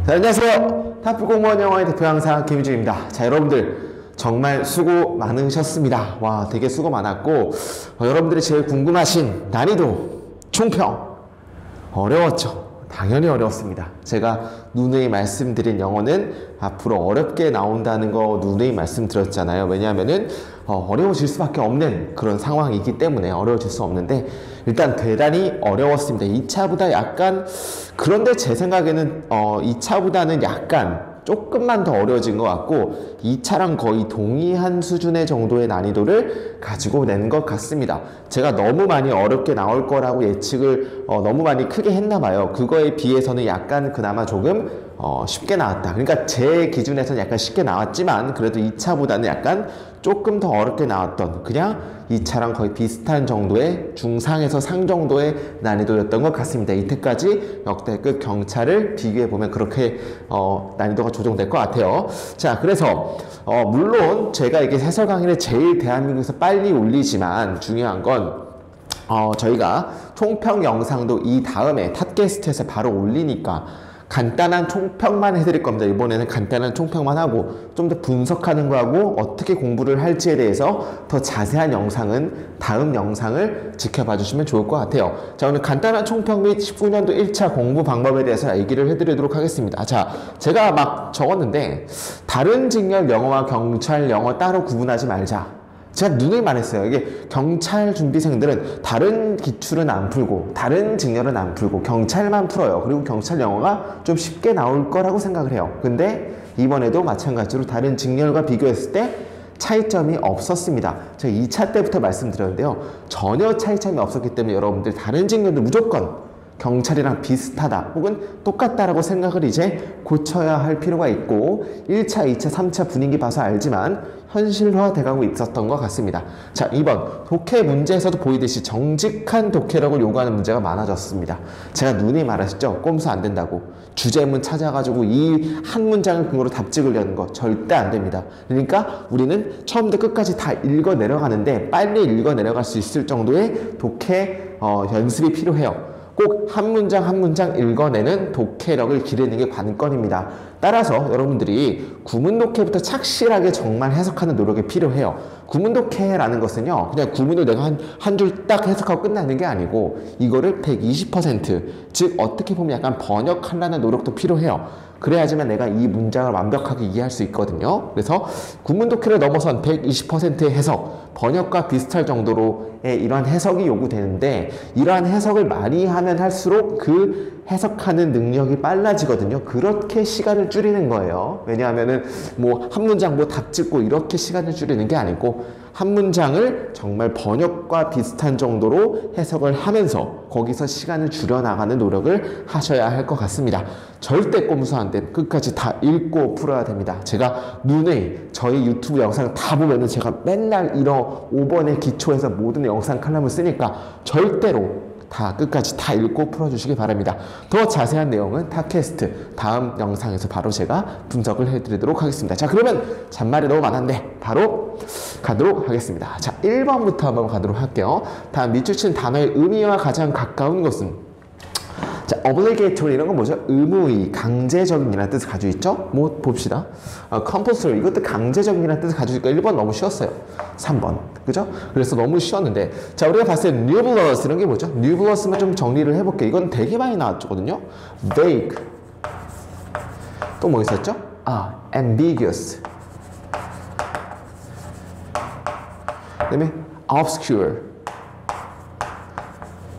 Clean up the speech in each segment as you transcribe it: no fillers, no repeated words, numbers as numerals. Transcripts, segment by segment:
자, 안녕하세요. 탑골공무원 영어의 대표 강사 김유진입니다. 자, 여러분들 정말 수고 많으셨습니다. 와, 되게 수고 많았고 여러분들이 제일 궁금하신 난이도, 총평 어려웠죠? 당연히 어려웠습니다. 제가 누누이 말씀드린 영어는 앞으로 어렵게 나온다는 거 누누이 말씀드렸잖아요. 왜냐하면은 어려워질 수밖에 없는 그런 상황이기 때문에 어려워질 수 없는데 일단 대단히 어려웠습니다. 2차보다 약간, 그런데 제 생각에는 2차보다는 약간 조금만 더 어려워진 것 같고 2차랑 거의 동의한 수준의 정도의 난이도를 가지고 낸 것 같습니다. 제가 너무 많이 어렵게 나올 거라고 예측을 너무 많이 크게 했나 봐요. 그거에 비해서는 약간 그나마 조금 쉽게 나왔다. 그러니까 제 기준에서는 약간 쉽게 나왔지만 그래도 2차보다는 약간 조금 더 어렵게 나왔던, 그냥 2차랑 거의 비슷한 정도의 중상에서 상 정도의 난이도였던 것 같습니다. 이때까지 역대급 경찰을 비교해보면 그렇게 난이도가 조정될 것 같아요. 자, 그래서 물론 제가 이게 해설 강의를 제일 대한민국에서 빨리 올리지만 중요한 건 저희가 총평 영상도 이 다음에 팟캐스트에서 바로 올리니까 간단한 총평만 해드릴 겁니다. 이번에는 간단한 총평만 하고 좀 더 분석하는 거하고 어떻게 공부를 할지에 대해서 더 자세한 영상은 다음 영상을 지켜봐 주시면 좋을 것 같아요. 자, 오늘 간단한 총평 및 19년도 1차 공부 방법에 대해서 얘기를 해드리도록 하겠습니다. 자, 제가 막 적었는데 다른 직렬 영어와 경찰 영어 따로 구분하지 말자. 제가 누누이 말했어요. 이게 경찰 준비생들은 다른 기출은 안 풀고 다른 직렬은 안 풀고 경찰만 풀어요. 그리고 경찰 영어가 좀 쉽게 나올 거라고 생각을 해요. 근데 이번에도 마찬가지로 다른 직렬과 비교했을 때 차이점이 없었습니다. 제가 2차 때부터 말씀드렸는데요. 전혀 차이점이 없었기 때문에 여러분들 다른 직렬도 무조건 경찰이랑 비슷하다 혹은 똑같다라고 생각을 이제 고쳐야 할 필요가 있고 1차, 2차, 3차 분위기 봐서 알지만 현실화 돼가고 있었던 것 같습니다. 자, 2번 독해 문제에서도 보이듯이 정직한 독해력을 요구하는 문제가 많아졌습니다. 제가 누누이 말하셨죠? 꼼수 안 된다고. 주제문 찾아가지고 이 한 문장을 근거로 답 찍으려는 거 절대 안 됩니다. 그러니까 우리는 처음부터 끝까지 다 읽어 내려가는데 빨리 읽어 내려갈 수 있을 정도의 독해 연습이 필요해요. 꼭 한 문장 한 문장 읽어내는 독해력을 기르는 게 관건입니다. 따라서 여러분들이 구문 독해부터 착실하게 정말 해석하는 노력이 필요해요. 구문 독해라는 것은요, 그냥 구문을 내가 한 줄 딱 해석하고 끝나는 게 아니고 이거를 120%, 즉 어떻게 보면 약간 번역하려는 노력도 필요해요. 그래야지만 내가 이 문장을 완벽하게 이해할 수 있거든요. 그래서 구문 독해를 넘어선 120%의 해석, 번역과 비슷할 정도로의 이러한 해석이 요구되는데 이러한 해석을 많이 하면 할수록 그 해석하는 능력이 빨라지거든요. 그렇게 시간을 줄이는 거예요. 왜냐하면은 뭐 한 문장 뭐 답 짓고 이렇게 시간을 줄이는 게 아니고 한 문장을 정말 번역과 비슷한 정도로 해석을 하면서 거기서 시간을 줄여나가는 노력을 하셔야 할 것 같습니다. 절대 꼼수 안 된 끝까지 다 읽고 풀어야 됩니다. 제가 누누이 저희 유튜브 영상 다 보면은 제가 맨날 이런 5번의 기초에서 모든 영상 칼럼을 쓰니까 절대로 다 끝까지 다 읽고 풀어주시기 바랍니다. 더 자세한 내용은 팟캐스트 다음 영상에서 바로 제가 분석을 해드리도록 하겠습니다. 자, 그러면 잔말이 너무 많았는데 바로 가도록 하겠습니다. 자, 1번부터 한번 가도록 할게요. 다음 밑줄 친 단어의 의미와 가장 가까운 것은, 자, obligatory 이런 건 뭐죠? 의무의, 강제적인이라는 뜻을 가지고 있죠? 뭐 봅시다. compulsory 이것도 강제적인이라는 뜻을 가지고 있으니까 1번 너무 쉬웠어요. 3번. 그죠? 그래서 너무 쉬웠는데, 자, 우리가 봤을 때 numerous 이런 게 뭐죠? numerous만 좀 정리를 해볼게요. 이건 되게 많이 나왔거든요. vague. 또 뭐 있었죠? ambiguous. 그 다음에 obscure.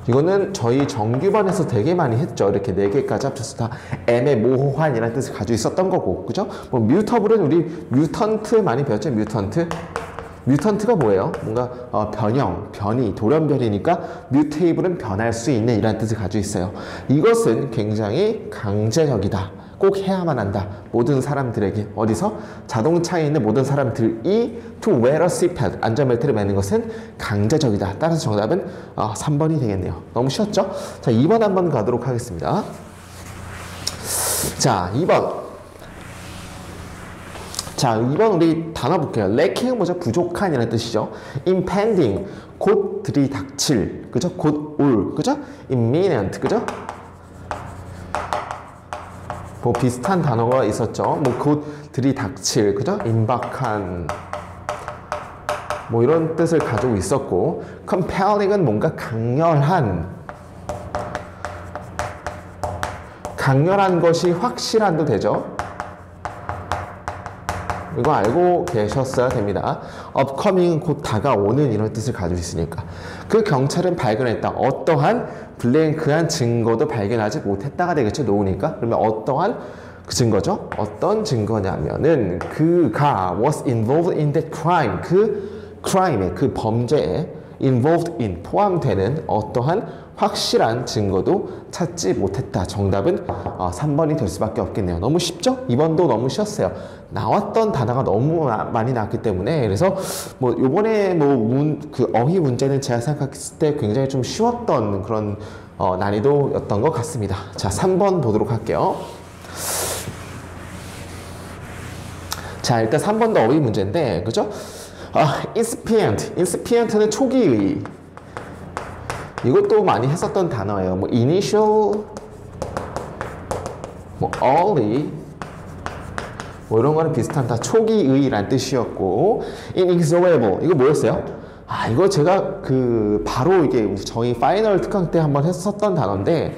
이거는 저희 정규반에서 되게 많이 했죠. 이렇게 4개까지 합쳐서 다 애매모호한이라는 뜻을 가지고 있었던 거고, 그죠? 뭐 뮤터블은 우리 뮤턴트 많이 배웠죠. 뮤턴트가 뭐예요? 뭔가 변형, 변이, 돌연변이니까 뮤테이블은 변할 수 있는 이라는 뜻을 가지고 있어요. 이것은 굉장히 강제적이다. 꼭 해야만 한다. 모든 사람들에게. 어디서? 자동차에 있는 모든 사람들이 to wear a seatbelt, 안전벨트를 매는 것은 강제적이다. 따라서 정답은 3번이 되겠네요. 너무 쉬웠죠? 자, 2번 한번 가도록 하겠습니다. 자, 2번. 자, 2번 우리 단어 볼게요. lacking은 뭐죠? 부족한 이라는 뜻이죠. impending, 곧 들이닥칠, 그죠? 곧 올, 그죠? imminent, 그죠? 뭐 비슷한 단어가 있었죠. 뭐 곧 들이닥칠, 그죠? 임박한, 뭐 이런 뜻을 가지고 있었고, compelling은 뭔가 강렬한 것이 확실한도 되죠. 이거 알고 계셨어야 됩니다. upcoming은 곧 다가오는 이런 뜻을 가지고 있으니까. 그 경찰은 발견했다. 어떠한 블랭크한 증거도 발견하지 못했다가 되겠죠. 노우니까. 그러면 어떠한 그 증거죠? 어떤 증거냐면은 그가 was involved in that crime. 그 crime에, 그 범죄에 involved in, 포함되는 어떠한 확실한 증거도 찾지 못했다. 정답은 3번이 될 수밖에 없겠네요. 너무 쉽죠? 2번도 너무 쉬웠어요. 나왔던 단어가 너무 많이 나왔기 때문에. 그래서 뭐 요번에 그 어휘 문제는 제가 생각했을 때 굉장히 좀 쉬웠던 그런 난이도였던 것 같습니다. 자, 3번 보도록 할게요. 자, 일단 3번도 어휘 문제인데, 그죠? incipient는 초기의. 이것도 많이 했었던 단어예요. 뭐 initial, 뭐 early, 뭐 이런 거는 비슷한 다 초기의란 뜻이었고, inexorable 이거 뭐였어요? 이거 제가 바로 이게 저희 파이널 특강 때 한번 했었던 단어인데,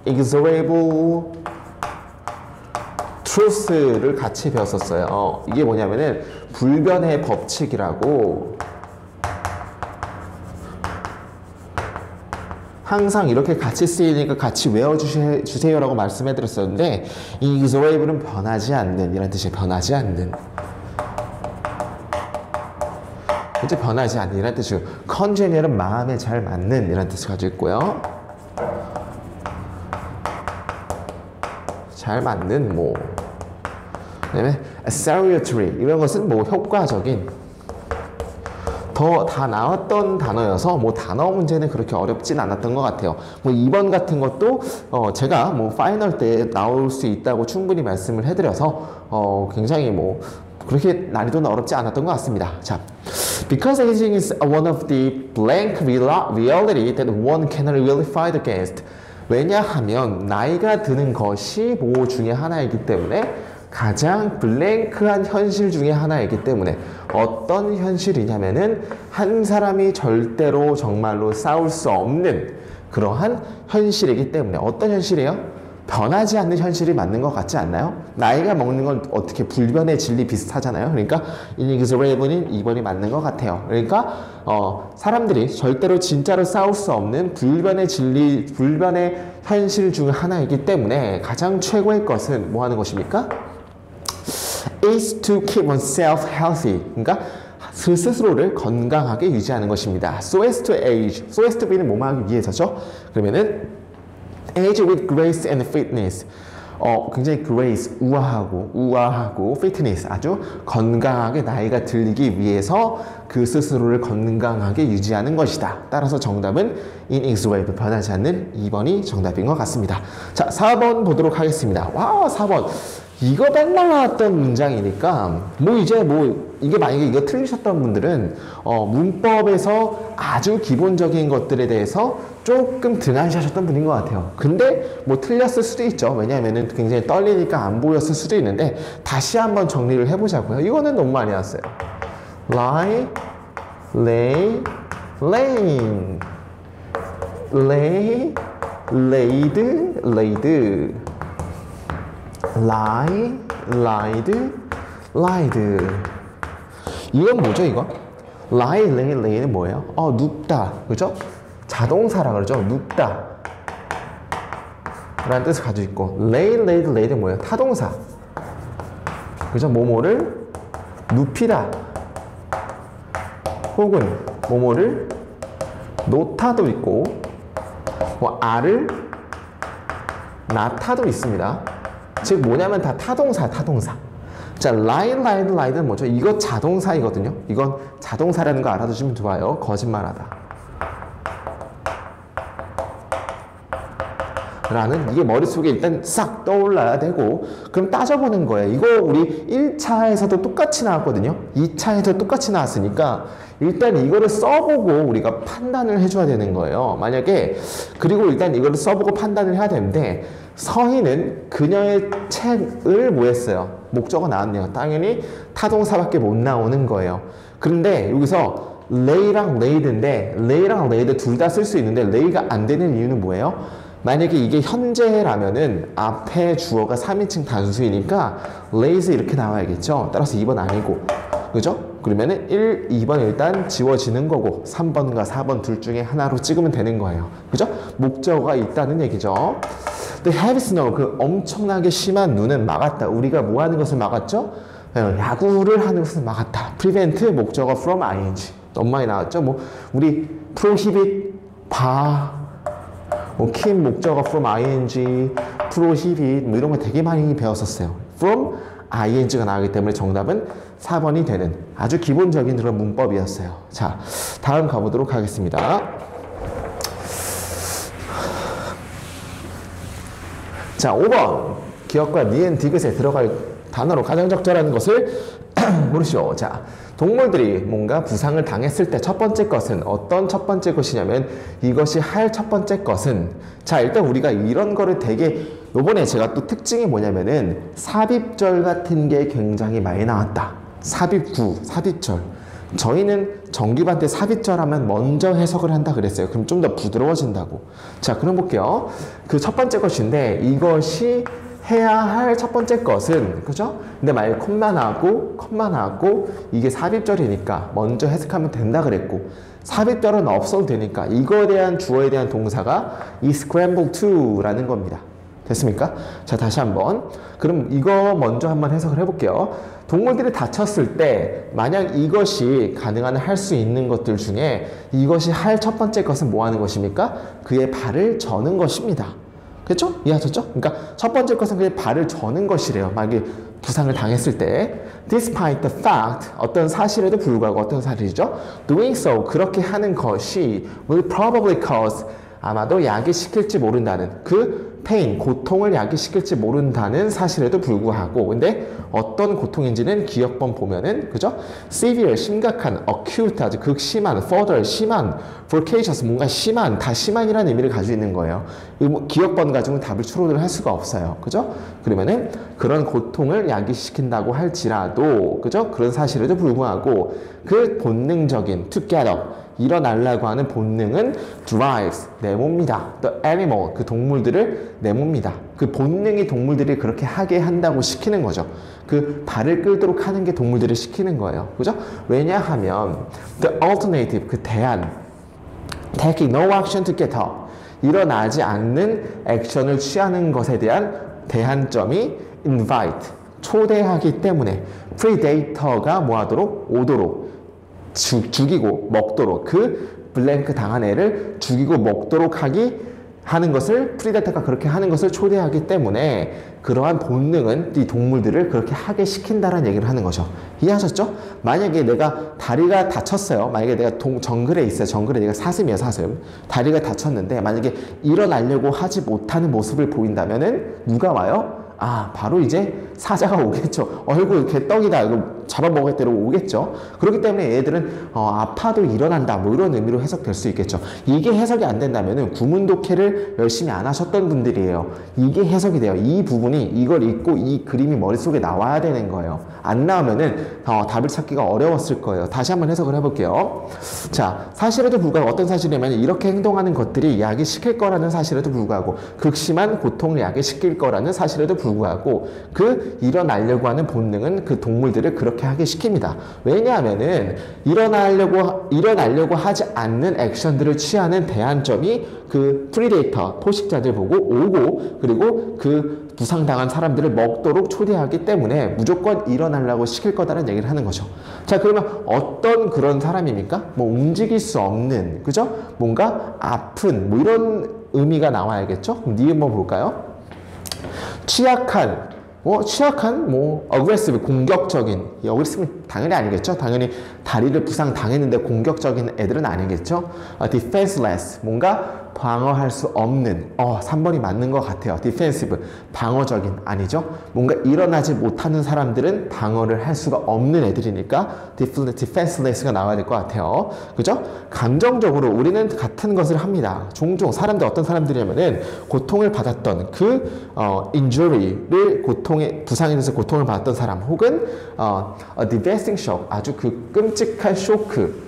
inexorable truth를 같이 배웠었어요. 이게 뭐냐면은 불변의 법칙이라고. 항상 이렇게 같이 쓰이니까 같이 외워주세요라고 말씀해드렸었는데, inexorable는 변하지 않는 이런 뜻이에요. 변하지 않는. 이제 변하지 않는 이런 뜻이고, congenial은 마음에 잘 맞는 이런 뜻을 가지고 있고요. 잘 맞는 뭐. 그다음에 salutary 이런 것은 뭐 효과적인. 다 나왔던 단어여서 뭐 단어 문제는 그렇게 어렵진 않았던 것 같아요. 뭐 2번 같은 것도 제가 뭐 파이널 때 나올 수 있다고 충분히 말씀을 해드려서 굉장히 뭐 그렇게 난이도는 어렵지 않았던 것 같습니다. 자, because aging is one of the blank reality that one cannot really fight against. 왜냐하면 나이가 드는 것이 뭐 중에 하나이기 때문에, 가장 블랭크한 현실 중에 하나이기 때문에, 어떤 현실이냐면은 한 사람이 절대로 정말로 싸울 수 없는 그러한 현실이기 때문에. 어떤 현실이에요? 변하지 않는 현실이 맞는 것 같지 않나요? 나이가 먹는 건 어떻게 불변의 진리 비슷하잖아요. 그러니까 inexorable인 2번이 맞는 것 같아요. 그러니까 사람들이 절대로 진짜로 싸울 수 없는 불변의 진리, 불변의 현실 중 하나이기 때문에 가장 최고의 것은 뭐 하는 것입니까? is to keep oneself healthy. 그러니까 그 스스로를 건강하게 유지하는 것입니다. So as to age, so as to be는 뭐뭐 하기 위해서죠. 그러면은 age with grace and fitness. 굉장히 grace, 우아하고 fitness, 아주 건강하게 나이가 들기 위해서 그 스스로를 건강하게 유지하는 것이다. 따라서 정답은 inexorable, 변하지 않는 2번이 정답인 것 같습니다. 자, 4번 보도록 하겠습니다. 와, 4번. 이거 맨날 나왔던 문장이니까 이게 만약에 이거 틀리셨던 분들은 문법에서 아주 기본적인 것들에 대해서 조금 등한시하셨던 분인 것 같아요. 근데 뭐 틀렸을 수도 있죠. 왜냐하면 굉장히 떨리니까 안 보였을 수도 있는데, 다시 한번 정리를 해보자고요. 이거는 너무 많이 나왔어요. lie, lay, laying, lay, laid, laid, lie, lied, lied. 이건 뭐죠, 이거? lie, lay, lay는 뭐예요? 눕다, 그죠? 자동사라 그러죠. 눕다 라는 뜻을 가지고 있고, lay, laid, lay는 뭐예요? 타동사, 그죠? 뭐뭐를 눕히다, 혹은 뭐뭐를 놓다도 있고, 뭐 알을 낳다도 있습니다. 즉 뭐냐면 다 타동사. 자, lie, lied, lied는 뭐죠? 이거 자동사이거든요. 이건 자동사라는 거 알아두시면 좋아요. 거짓말하다 라는, 이게 머릿속에 일단 싹 떠올라야 되고, 그럼 따져보는 거예요. 이거 우리 1차에서도 똑같이 나왔거든요. 2차에서 똑같이 나왔으니까 일단 이거를 써보고 우리가 판단을 해줘야 되는 거예요. 만약에, 그리고 일단 이거를 써보고 판단을 해야 되는데, 서희는 그녀의 책을 뭐 했어요? 목적어 나왔네요. 당연히 타동사밖에 못 나오는 거예요. 그런데 여기서 lay랑 laid인데 lay랑 laid 둘 다 쓸 수 있는데 lay가 안 되는 이유는 뭐예요? 만약에 이게 현재라면은 앞에 주어가 3인칭 단수이니까 lays 이렇게 나와야겠죠. 따라서 2번 아니고, 그죠? 그러면은 1, 2번 일단 지워지는 거고 3번과 4번 둘 중에 하나로 찍으면 되는 거예요. 그죠? 목적어가 있다는 얘기죠. The heavy snow, 그 엄청나게 심한 눈은 막았다. 우리가 뭐 하는 것을 막았죠? 야구를 하는 것을 막았다. prevent 목적어 from ing. 너무 많이 나왔죠? 뭐 우리 prohibit 뭐 keep 목적어 from ing, prohibit 뭐 이런 거 되게 많이 배웠었어요. from ing가 나오기 때문에 정답은 4번이 되는 아주 기본적인 그런 문법이었어요. 자, 다음 가보도록 하겠습니다. 자, 5번 기억과 니은 디귿에 들어갈 단어로 가장 적절한 것을 고르시오. 자, 동물들이 뭔가 부상을 당했을 때 첫 번째 것은 어떤 첫 번째 것이냐면 이것이 할 첫 번째 것은, 자, 일단 우리가 이런 거를 되게 요번에 제가 또 특징이 뭐냐면은 삽입절 같은 게 굉장히 많이 나왔다. 삽입구, 삽입절. 저희는 정규반 때 삽입절 하면 먼저 해석을 한다 그랬어요. 그럼 좀 더 부드러워진다고. 자, 그럼 볼게요. 그 첫 번째 것인데 이것이 해야 할 첫 번째 것은, 그죠? 근데 만약에 컴마 나왔고 이게 삽입절이니까 먼저 해석하면 된다 그랬고, 삽입절은 없어도 되니까 이거에 대한 주어에 대한 동사가 이 scramble to라는 겁니다. 됐습니까? 자, 다시 한번. 그럼 이거 먼저 한번 해석을 해볼게요. 동물들이 다쳤을 때 만약 이것이 가능한 할 수 있는 것들 중에 이것이 할 첫 번째 것은 뭐 하는 것입니까? 그의 발을 저는 것입니다. 그렇죠? 이해하셨죠? 그러니까 첫 번째 것은 그의 발을 저는 것이래요. 만약에 부상을 당했을 때. Despite the fact, 어떤 사실에도 불구하고, 어떤 사실이죠? Doing so, 그렇게 하는 것이 will probably cause, 아마도 야기시킬지 모른다는, 그 pain, 고통을 야기시킬지 모른다는 사실에도 불구하고, 근데 어떤 고통인지는 기억번 보면은, 그죠? severe, 심각한, acute, 아주 극심한, further, 심한, voracious, 뭔가 심한, 다 심한이라는 의미를 가지고 있는 거예요. 기억번 가지고는 답을 추론을 할 수가 없어요. 그죠? 그러면은 그런 고통을 야기시킨다고 할지라도, 그죠? 그런 사실에도 불구하고 그 본능적인 to get up, 일어나려고 하는 본능은 drives, 내모입니다. The animal, 그 동물들을 내모입니다. 그 본능이 동물들이 그렇게 하게 한다고 시키는 거죠. 그 발을 끌도록 하는 게 동물들을 시키는 거예요. 그죠? 왜냐하면 the alternative, 그 대안, taking no action to get up, 일어나지 않는 액션을 취하는 것에 대한 대안점이 invite, 초대하기 때문에 predator가 뭐하도록? 오도록, 죽이고 먹도록, 그 블랭크 당한 애를 죽이고 먹도록 하는 것을, 프리데터가 그렇게 하는 것을 초대하기 때문에 그러한 본능은 이 동물들을 그렇게 하게 시킨다라는 얘기를 하는 거죠. 이해하셨죠? 만약에 내가 다리가 다쳤어요. 만약에 내가 정글에 있어요. 정글에 내가 사슴이에요, 사슴. 다리가 다쳤는데 만약에 일어나려고 하지 못하는 모습을 보인다면은 누가 와요? 아, 바로 이제 사자가 오겠죠. 얼굴 개떡이다, 이거 잡아먹을 대로 오겠죠. 그렇기 때문에 얘들은 아파도 일어난다, 뭐 이런 의미로 해석될 수 있겠죠. 이게 해석이 안 된다면은 구문독해를 열심히 안 하셨던 분들이에요. 이게 해석이 돼요. 이 부분이, 이걸 읽고 이 그림이 머릿속에 나와야 되는 거예요. 안 나오면은 답을 찾기가 어려웠을 거예요. 다시 한번 해석을 해볼게요. 자, 사실에도 불구하고 어떤 사실이냐면 이렇게 행동하는 것들이 야기시킬 거라는 사실에도 불구하고, 극심한 고통을 야기시킬 거라는 사실에도 불구하고 그 일어나려고 하는 본능은 그 동물들을 그렇게 하게 시킵니다. 왜냐하면은 일어나려고 하지 않는 액션들을 취하는 대안점이 그 프리데이터, 포식자들 보고 오고, 그리고 그 부상당한 사람들을 먹도록 초대하기 때문에 무조건 일어나려고 시킬 거다라는 얘기를 하는 거죠. 자, 그러면 어떤 그런 사람입니까? 뭐 움직일 수 없는, 그죠? 뭔가 아픈, 뭐 이런 의미가 나와야겠죠? 그럼 니은 한번 볼까요? 취약한, aggressive, 공격적인. aggressive 당연히 아니겠죠? 당연히 다리를 부상 당했는데 공격적인 애들은 아니겠죠? defenseless, 뭔가 방어할 수 없는 3번이 맞는 것 같아요. defensive, 방어적인 아니죠. 뭔가 일어나지 못하는 사람들은 방어를 할 수가 없는 애들이니까 defenseless가 나와야 될 것 같아요. 그죠? 감정적으로 우리는 같은 것을 합니다. 종종 사람들 어떤 사람들이냐면은 고통을 받았던 그 injury를 부상에 대해서 고통을 받았던 사람 혹은 a devastating shock, 아주 그 끔찍한 쇼크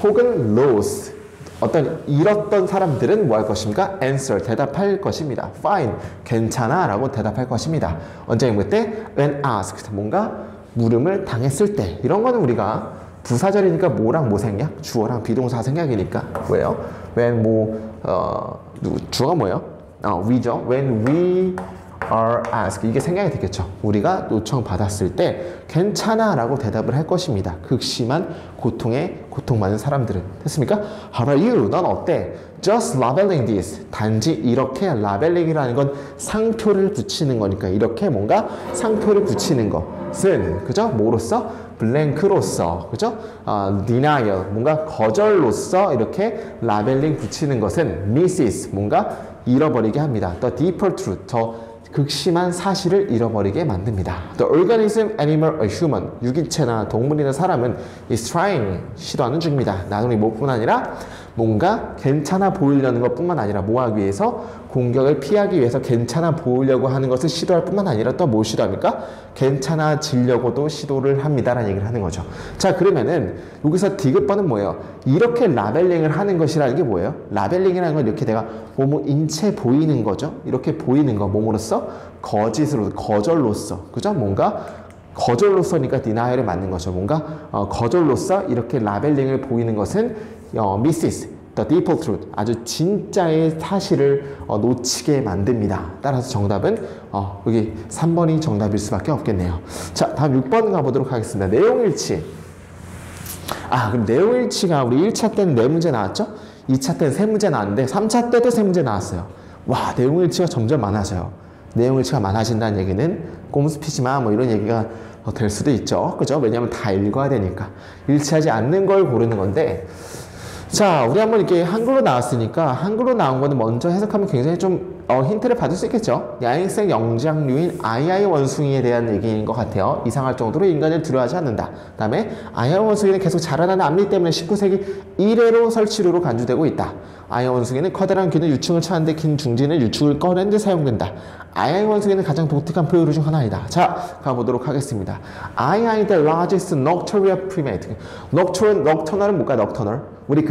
혹은 loss, 어떤 잃었던 사람들은 뭐 할 것입니까? answer, 대답할 것입니다. fine, 괜찮아 라고 대답할 것입니다. 언제 그때? when asked, 뭔가 물음을 당했을 때. 이런 거는 우리가 부사절이니까 뭐랑 뭐 생략? 주어랑 비동사 생략이니까 뭐예요? when 주어가 뭐예요? we죠. when we are asked, 이게 생각이 되겠죠. 우리가 요청받았을 때 괜찮아 라고 대답을 할 것입니다. 극심한 고통에 고통받는 사람들은. 됐습니까? How are you? 넌 어때? Just labeling this, 단지 이렇게 labelling이라는 건 상표를 붙이는 거니까 이렇게 뭔가 상표를 붙이는 것은 그죠? 뭐로써? 블랭크로서, 그죠? denial, 뭔가 거절로서 이렇게 라벨링 붙이는 것은 misses, 뭔가 잃어버리게 합니다. The deeper truth, 더 극심한 사실을 잃어버리게 만듭니다. The organism, animal, or human, 유기체나 동물이나 사람은 is trying, 시도하는 중입니다. 나중에 뭐뿐만 아니라 뭔가 괜찮아 보이려는 것뿐만 아니라 뭐 하기 위해서? 공격을 피하기 위해서 괜찮아 보이려고 하는 것을 시도할 뿐만 아니라 또 뭘 시도합니까? 괜찮아지려고도 시도를 합니다라는 얘기를 하는 거죠. 자, 그러면은 여기서 디귿번은 뭐예요? 이렇게 라벨링을 하는 것이라는 게 뭐예요? 라벨링이라는 건 이렇게 내가 뭐뭐 인체 보이는 거죠. 이렇게 보이는 거 뭐뭐로써? 거짓으로, 거절로써, 그죠? 뭔가 거절로서니까 디나이얼이 맞는 거죠. 뭔가 거절로서 이렇게 라벨링을 보이는 것은 misses the deeper truth, 아주 진짜의 사실을 놓치게 만듭니다. 따라서 정답은 여기 3번이 정답일 수밖에 없겠네요. 자, 다음 6번 가보도록 하겠습니다. 내용일치. 그럼 내용일치가 우리 1차 때는 4문제 나왔죠? 2차 때는 3문제 나왔는데 3차 때도 3문제 나왔어요. 와, 내용일치가 점점 많아져요. 내용일치가 많아진다는 얘기는 꼼수피지마 뭐 이런 얘기가 될 수도 있죠. 그죠? 왜냐하면 다 읽어야 되니까. 일치하지 않는 걸 고르는 건데, 자, 우리 한번 이렇게 한글로 나왔으니까 한글로 나온 거는 먼저 해석하면 굉장히 좀 힌트를 받을 수 있겠죠. 야행성 영장류인 아이아이 원숭이에 대한 얘기인 것 같아요. 이상할 정도로 인간을 두려워하지 않는다. 그 다음에 아이아이 원숭이는 계속 자라나는 앞니 때문에 19세기 이래로 설치류로 간주되고 있다. 아이아이 원숭이는 커다란 귀는 유충을 차는데 긴 중지는 유충을 꺼낸 데 사용된다. 아이아이 원숭이는 가장 독특한 포유류 중 하나이다. 자, 가보도록 하겠습니다. 아이아이 the largest nocturnal primate. 넉터널은 뭘까? 넉터널. 우리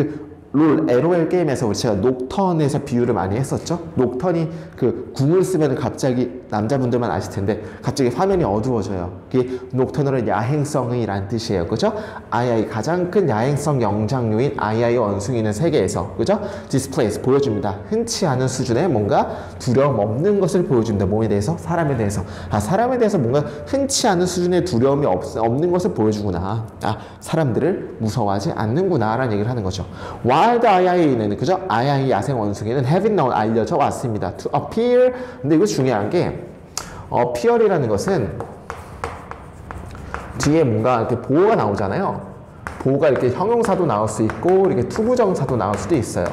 LOL 게임에서 우리 제가 녹턴에서 비유를 많이 했었죠. 녹턴이 그 궁을 쓰면 갑자기 남자분들만 아실 텐데 갑자기 화면이 어두워져요. 그게 녹턴은 야행성이란 뜻이에요. 그죠? 아이아이 가장 큰 야행성 영장류인 아이아이 원숭이는 세계에서 그죠? 디스플레이스 보여줍니다. 흔치 않은 수준의 뭔가 두려움 없는 것을 보여줍니다. 몸에 대해서, 사람에 대해서. 사람에 대해서 뭔가 흔치 않은 수준의 두려움이 없는 것을 보여주구나. 사람들을 무서워하지 않는구나 라는 얘기를 하는 거죠. Wild 아이아이는 그죠? 아이아이 야생 원숭이는 having known, 알려져 왔습니다. To appear. 근데 이거 중요한 게 appear이라는 것은 뒤에 뭔가 이렇게 보호가 나오잖아요. 보호가 이렇게 형용사도 나올 수 있고 이렇게 투부정사도 나올 수도 있어요.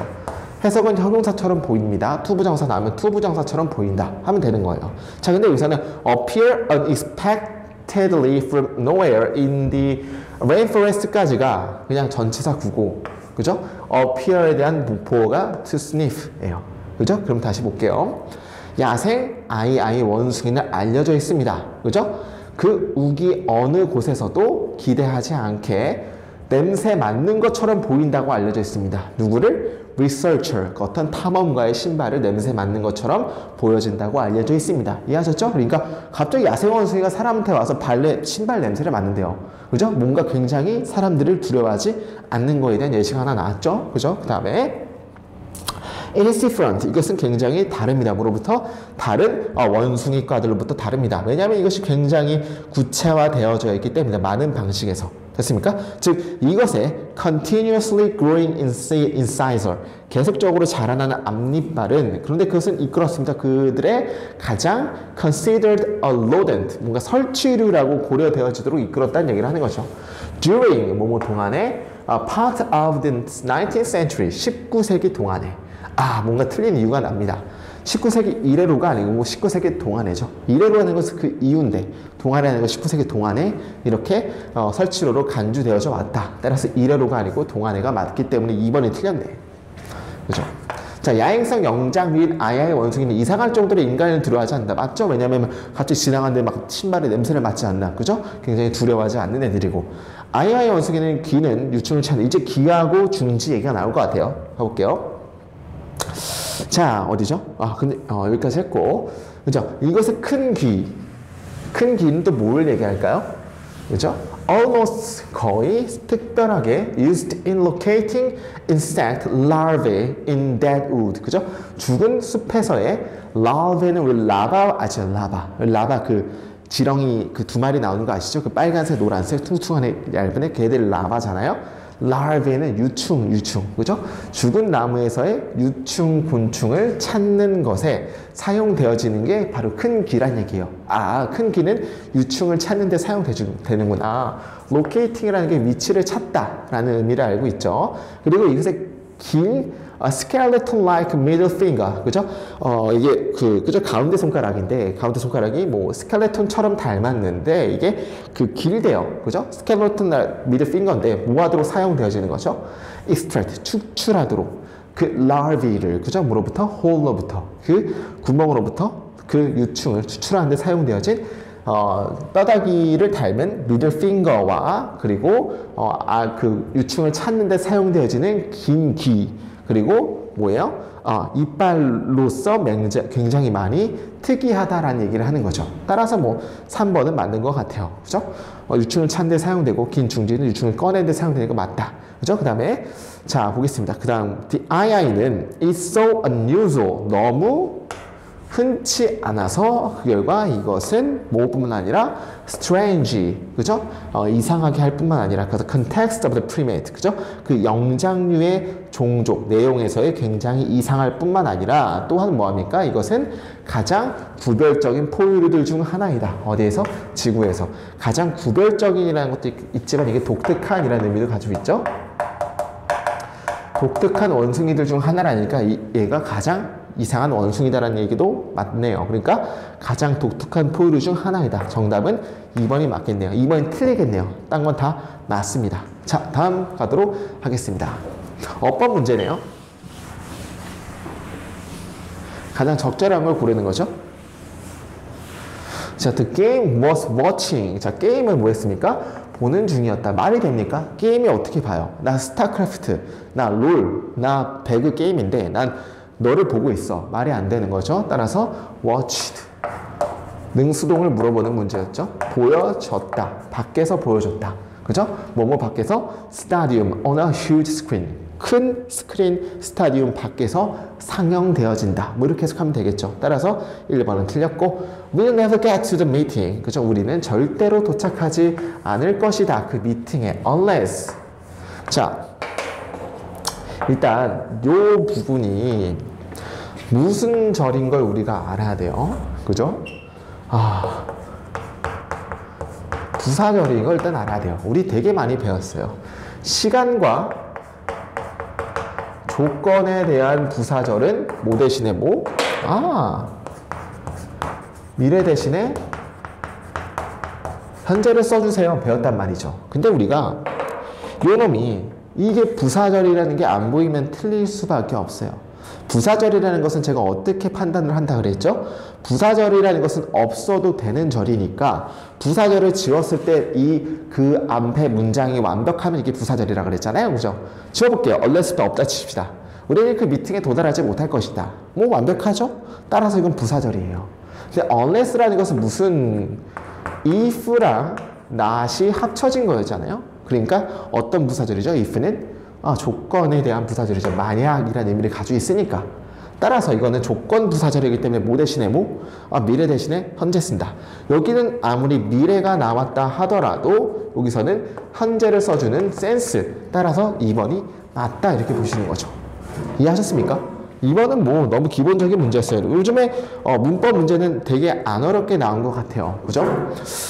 해석은 형용사처럼 보입니다. 투부정사 나오면 투부정사처럼 보인다 하면 되는 거예요. 자, 근데 여기서는 appear unexpectedly from nowhere in the rainforest까지가 그냥 전치사 구고, 그죠? appear에 대한 보호가 to sniff예요. 그죠? 그럼 다시 볼게요. 야생 아이아이 원숭이는 알려져 있습니다. 그죠? 그 우기 어느 곳에서도 기대하지 않게 냄새 맡는 것처럼 보인다고 알려져 있습니다. 누구를? researcher, 어떤 탐험가의 신발을 냄새 맡는 것처럼 보여진다고 알려져 있습니다. 이해하셨죠? 그러니까 갑자기 야생 원숭이가 사람한테 와서 신발 냄새를 맡는데요. 그죠? 뭔가 굉장히 사람들을 두려워하지 않는 거에 대한 예시가 하나 나왔죠? 그죠? 그 다음에 It is different. 이것은 굉장히 다릅니다. 뭐로부터? 다른 원숭이과들로부터 다릅니다. 왜냐하면 이것이 굉장히 구체화되어져 있기 때문에 많은 방식에서. 됐습니까? 즉 이것의 continuously growing incisor, 계속적으로 자라나는 앞니빨은, 그런데 그것은 이끌었습니다. 그들의 가장 considered a rodent, 뭔가 설치류라고 고려되어지도록 이끌었다는 얘기를 하는 거죠. During 뭐뭐 동안에 part of the 19th century, 19세기 동안에 뭔가 틀린 이유가 납니다. 19세기 이래로가 아니고 19세기 동안에죠. 이래로라는 것은 그 이유인데 동안이라는 것은 19세기 동안에 이렇게 설치로로 간주되어져 왔다. 따라서 이래로가 아니고 동안에가 맞기 때문에 2번이 틀렸네. 그죠? 자, 야행성 영장 및 아야의 원숭이는 이상할 정도로 인간을 두려워하지 않는다. 맞죠? 왜냐면 갑자기 지나가는데 막 신발에 냄새를 맡지 않나. 그죠? 굉장히 두려워하지 않는 애들이고. 아야의 원숭이는 기는 유충을 찾는, 이제 기하고 중지 얘기가 나올 것 같아요. 가볼게요. 자, 어디죠? 근데, 여기까지 했고. 그죠? 이것은 큰 귀. 큰 귀는 또 뭘 얘기할까요? 그죠? Almost 거의 특별하게 used in locating insect larvae in dead wood. 그죠? 죽은 숲에서의 larvae는 우리 라바, 라바 그 지렁이 그 두 마리 나오는 거 아시죠? 그 빨간색, 노란색, 퉁퉁한 애, 얇은 애, 걔들 라바잖아요? larvae는 유충, 그죠? 죽은 나무에서의 유충, 곤충을 찾는 것에 사용되어지는 게 바로 큰 귀란 얘기예요. 큰 귀는 유충을 찾는 데 사용되는구나. locating이라는 게 위치를 찾다라는 의미를 알고 있죠. 그리고 이것의 긴 skeleton like middle finger, 그죠? 이게 그죠? 가운데 손가락인데, 가운데 손가락이 뭐 스켈레톤처럼 닮았는데 이게 길대요, 그죠? skeleton like middle finger인데 뭐하도록 사용되어지는 거죠? extract, 추출하도록 그 larvae를, 그죠? 뭐로부터? hole로부터, 그 구멍으로부터 그 유충을 추출하는 데 사용되어진 뼈다귀를 닮은 middle finger와 그리고 그 유충을 찾는 데 사용되어지는 긴 귀, 그리고 뭐예요? 이빨로서 굉장히 많이 특이하다라는 얘기를 하는 거죠. 따라서 뭐 3번은 맞는 것 같아요. 그죠? 유충을 찾는 데 사용되고 긴 중지는 유충을 꺼내는 데 사용되는 거 맞다. 그죠? 그 다음에 자 보겠습니다. 그 다음 the ii는 is so unusual, 너무 흔치 않아서 그 결과 이것은 뭐뿐만 아니라 strange, 그죠? 이상하게 할 뿐만 아니라 그 context of the primate, 그죠? 그 영장류의 종족 내용에서의 굉장히 이상할 뿐만 아니라 또한 뭐합니까? 이것은 가장 구별적인 포유류들 중 하나이다. 어디에서? 지구에서. 가장 구별적인이라는 것도 있지만 이게 독특한이라는 의미도 가지고 있죠. 독특한 원숭이들 중 하나라니까 얘가 가장 이상한 원숭이다라는 얘기도 맞네요. 그러니까 가장 독특한 포유류 중 하나이다. 정답은 2번이 맞겠네요. 2번이 틀리겠네요. 딴 건 다 맞습니다. 자, 다음 가도록 하겠습니다. 어법 문제네요. 가장 적절한 걸 고르는 거죠. 자, the game was watching. 자, 게임은 뭐 했습니까? 보는 중이었다. 말이 됩니까? 게임이 어떻게 봐요? 나 스타크래프트, 나 롤, 나 배그 게임인데 난 너를 보고 있어. 말이 안 되는 거죠. 따라서 watched. 능수동을 물어보는 문제였죠. 보여졌다. 밖에서 보여줬다. 그죠? 뭐뭐 밖에서 stadium on a huge screen. 큰 스크린 스타디움 밖에서 상영되어진다. 뭐 이렇게 해석하면 되겠죠. 따라서 1번은 틀렸고 We'll never get to the meeting. 그죠? 우리는 절대로 도착하지 않을 것이다. 그 미팅에 unless. 자, 일단 요 부분이 무슨 절인 걸 우리가 알아야 돼요. 그죠? 부사절인 걸 일단 알아야 돼요. 우리 되게 많이 배웠어요. 시간과 조건에 대한 부사절은 뭐 대신에 뭐? 미래 대신에 현재를 써주세요. 배웠단 말이죠. 근데 우리가 요 놈이 이게 부사절이라는 게 안 보이면 틀릴 수밖에 없어요. 부사절이라는 것은 제가 어떻게 판단을 한다 그랬죠? 부사절이라는 것은 없어도 되는 절이니까 부사절을 지웠을 때 그 앞에 문장이 완벽하면 이게 부사절이라 그랬잖아요. 그죠? 지워볼게요. unless도 없다 칩시다. 우리는 그 미팅에 도달하지 못할 것이다. 뭐 완벽하죠? 따라서 이건 부사절이에요. 근데 unless라는 것은 무슨 if랑 not이 합쳐진 거였잖아요. 그러니까 어떤 부사절이죠? if는 조건에 대한 부사절이죠. 만약이라는 의미를 가지고 있으니까. 따라서 이거는 조건 부사절이기 때문에 뭐 대신에 뭐? 미래 대신에 현재 쓴다. 여기는 아무리 미래가 나왔다 하더라도 여기서는 현재를 써주는 센스. 따라서 2번이 맞다 이렇게 보시는 거죠. 이해하셨습니까? 2번은 뭐 너무 기본적인 문제였어요. 요즘에 문법 문제는 되게 안 어렵게 나온 것 같아요. 그죠?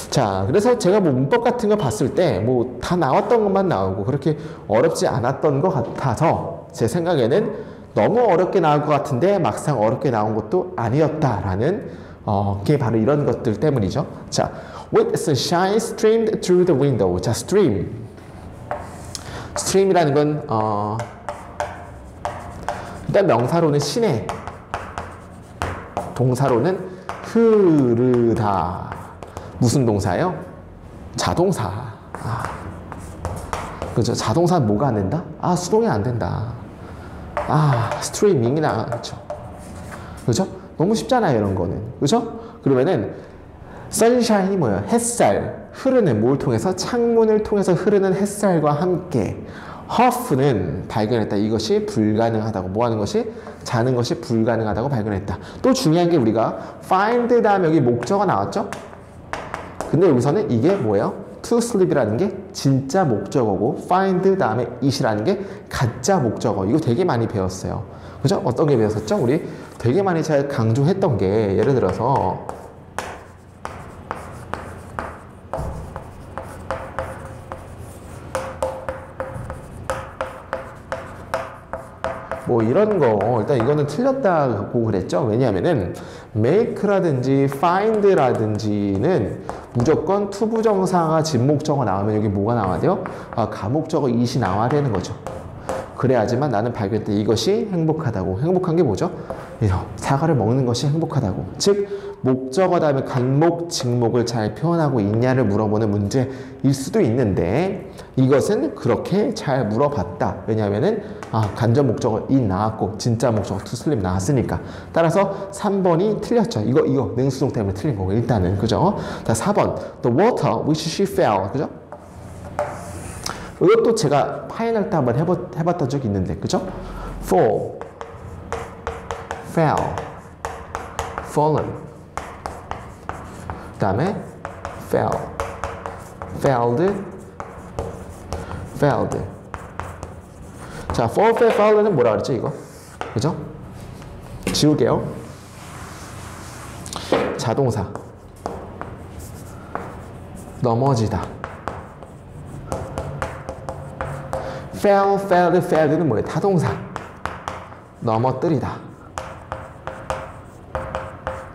자, 그래서 제가 뭐 문법 같은 거 봤을 때 뭐 다 나왔던 것만 나오고 그렇게 어렵지 않았던 것 같아서 제 생각에는 너무 어렵게 나올 것 같은데 막상 어렵게 나온 것도 아니었다라는 게 바로 이런 것들 때문이죠. 자, with sunshine streamed through the window. 자, stream이라는 건 일단 명사로는 시내, 동사로는 흐르다. 무슨 동사예요? 자동사. 그죠? 자동사 뭐가 안 된다? 수동이 안 된다. 스트리밍이 나가죠. 그죠? 너무 쉽잖아요, 이런 거는. 그죠? 그러면은 sunshine이 뭐예요? 햇살, 흐르는 뭘 통해서? 창문을 통해서 흐르는 햇살과 함께. 허프는 발견했다. 이것이 불가능하다고. 뭐 하는 것이? 자는 것이 불가능하다고 발견했다. 또 중요한 게 우리가 find 다음에 여기 목적어가 나왔죠? 근데 여기서는 이게 뭐예요? to sleep이라는 게 진짜 목적어고 find 다음에 it이라는 게 가짜 목적어. 이거 되게 많이 배웠어요. 그죠? 어떤 게 배웠었죠? 우리 되게 많이 잘 강조했던 게 예를 들어서 뭐 이런 거 일단 이거는 틀렸다고 그랬죠. 왜냐하면은 make라든지 find라든지는 무조건 투부정사가 진목적어 나오면 여기 뭐가 나와야 돼요? 가목적어 it이 나와야 되는 거죠. 그래야지만 나는 발견 때 이것이 행복하다고. 행복한 게 뭐죠? 사과를 먹는 것이 행복하다고. 즉 목적어 다음에 간목, 직목을 잘 표현하고 있냐를 물어보는 문제일 수도 있는데 이것은 그렇게 잘 물어봤다. 왜냐하면은 간접 목적어 in 나왔고 진짜 목적어 to sleep 나왔으니까. 따라서 3번이 틀렸죠. 이거 능수동 때문에 틀린 거고 일단은. 그죠? 자, 4번 the water which she fell. 그죠? 이것도 제가 파이널 때 한번 해봤던 적이 있는데, 그죠? fall, fell, fallen. 그 다음에 fell, failed, failed. 자, fall, fail, fallen은 뭐라 그랬죠, 이거? 그죠? 지울게요. 자동사. 넘어지다. fail, failed, failed는 뭐예요? 타동사. 넘어뜨리다.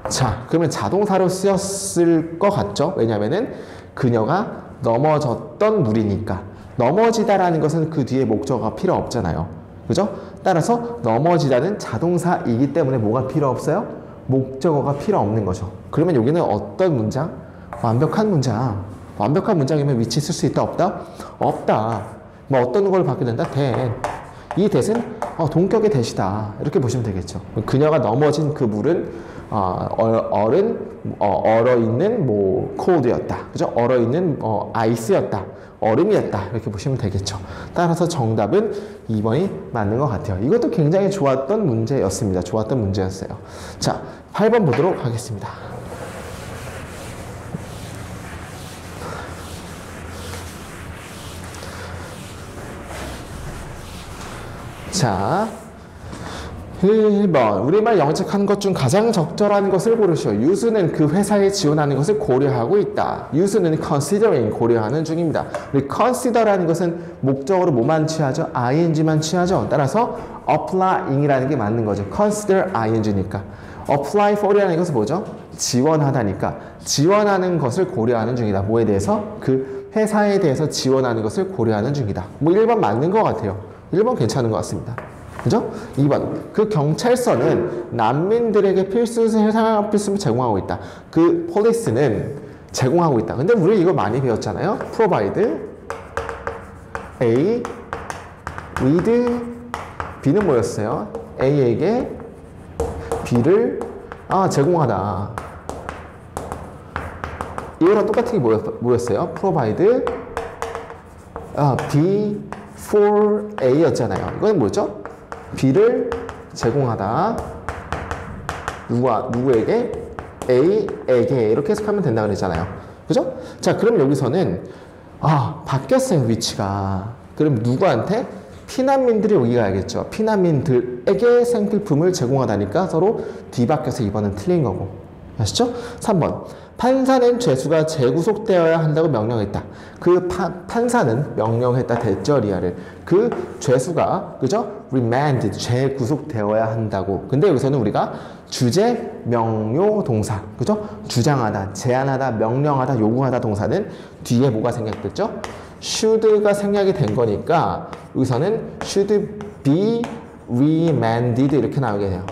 자, 그러면 자동사로 쓰였을 것 같죠? 왜냐면은 그녀가 넘어졌던 물이니까. 넘어지다라는 것은 그 뒤에 목적어가 필요 없잖아요. 그죠? 따라서 넘어지다는 자동사이기 때문에 뭐가 필요 없어요? 목적어가 필요 없는 거죠. 그러면 여기는 어떤 문장? 완벽한 문장. 완벽한 문장이면 위치 쓸 수 있다? 없다? 없다. 뭐 어떤 걸 받게 된다? that. 이 that은 동격의 that이다. 이렇게 보시면 되겠죠. 그녀가 넘어진 그 물은 얼어있는 뭐 cold였다. 그죠? 얼어있는 ice였다. 얼음이었다. 이렇게 보시면 되겠죠. 따라서 정답은 2번이 맞는 것 같아요. 이것도 굉장히 좋았던 문제였습니다. 좋았던 문제였어요. 자, 8번 보도록 하겠습니다. 자, 1번 우리말 영작한 것 중 가장 적절한 것을 고르시오. 유수는 그 회사에 지원하는 것을 고려하고 있다. 유수는 considering 고려하는 중입니다. 우리 consider라는 것은 목적어로 뭐만 취하죠? ing만 취하죠. 따라서 applying이라는 게 맞는 거죠. consider ing니까. apply for이라는 것은 뭐죠? 지원하다니까. 지원하는 것을 고려하는 중이다. 뭐에 대해서? 그 회사에 대해서 지원하는 것을 고려하는 중이다. 뭐 1번 맞는 것 같아요. 1번 괜찮은 것 같습니다. 그죠? 2번. 그 경찰서는 난민들에게 생활 필수를 제공하고 있다. 그 police는 제공하고 있다. 근데 우리 이거 많이 배웠잖아요. provide A with B는 뭐였어요? A에게 B를 제공하다. 이거랑 똑같은 게 뭐였어요? provide B for A였잖아요. 이건 뭐죠? B를 제공하다. 누구에게? A에게. 이렇게 해석하면 된다고 그랬잖아요. 그죠? 자, 그럼 여기서는 바뀌었어요, 위치가. 그럼 누구한테? 피난민들이 여기 가야겠죠. 피난민들에게 생필품을 제공하다니까 서로 뒤바뀌어서 2번은 틀린 거고. 아시죠? 3번. 판사는 죄수가 재구속되어야 한다고 명령했다. 그 판사는 명령했다. 대절이야를. 그 죄수가 그죠? remanded 재구속되어야 한다고. 근데 여기서는 우리가 주제 명료 동사 그죠? 주장하다, 제안하다, 명령하다, 요구하다 동사는 뒤에 뭐가 생략됐죠? should가 생략이 된 거니까 여기서는 should be remanded 이렇게 나오게 돼요.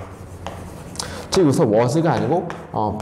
즉 여기서 was가 아니고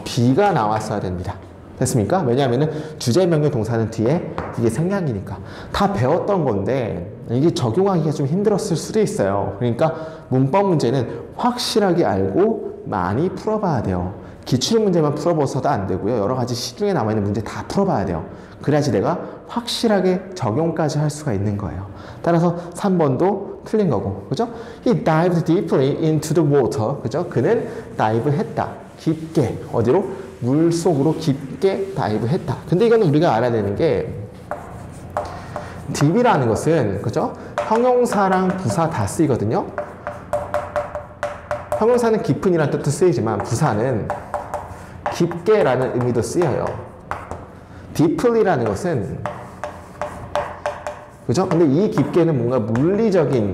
be가 나왔어야 됩니다. 됐습니까? 왜냐하면 주제 명료 동사는 뒤에 이게 생략이니까. 다 배웠던 건데 이게 적용하기가 좀 힘들었을 수도 있어요. 그러니까 문법 문제는 확실하게 알고 많이 풀어봐야 돼요. 기출 문제만 풀어봐서도 안 되고요. 여러 가지 시중에 남아있는 문제 다 풀어봐야 돼요. 그래야지 내가 확실하게 적용까지 할 수가 있는 거예요. 따라서 3번도 틀린 거고, 그죠? He dived deeply into the water. 그죠? 그는 다이브 했다. 깊게. 어디로? 물 속으로 깊게 다이브 했다. 근데 이거는 우리가 알아야 되는 게 deep이라는 것은, 그죠? 형용사랑 부사 다 쓰이거든요. 형용사는 깊은이라는 뜻도 쓰이지만 부사는 깊게라는 의미도 쓰여요. deeply라는 것은 그죠? 근데 이 깊게는 뭔가 물리적인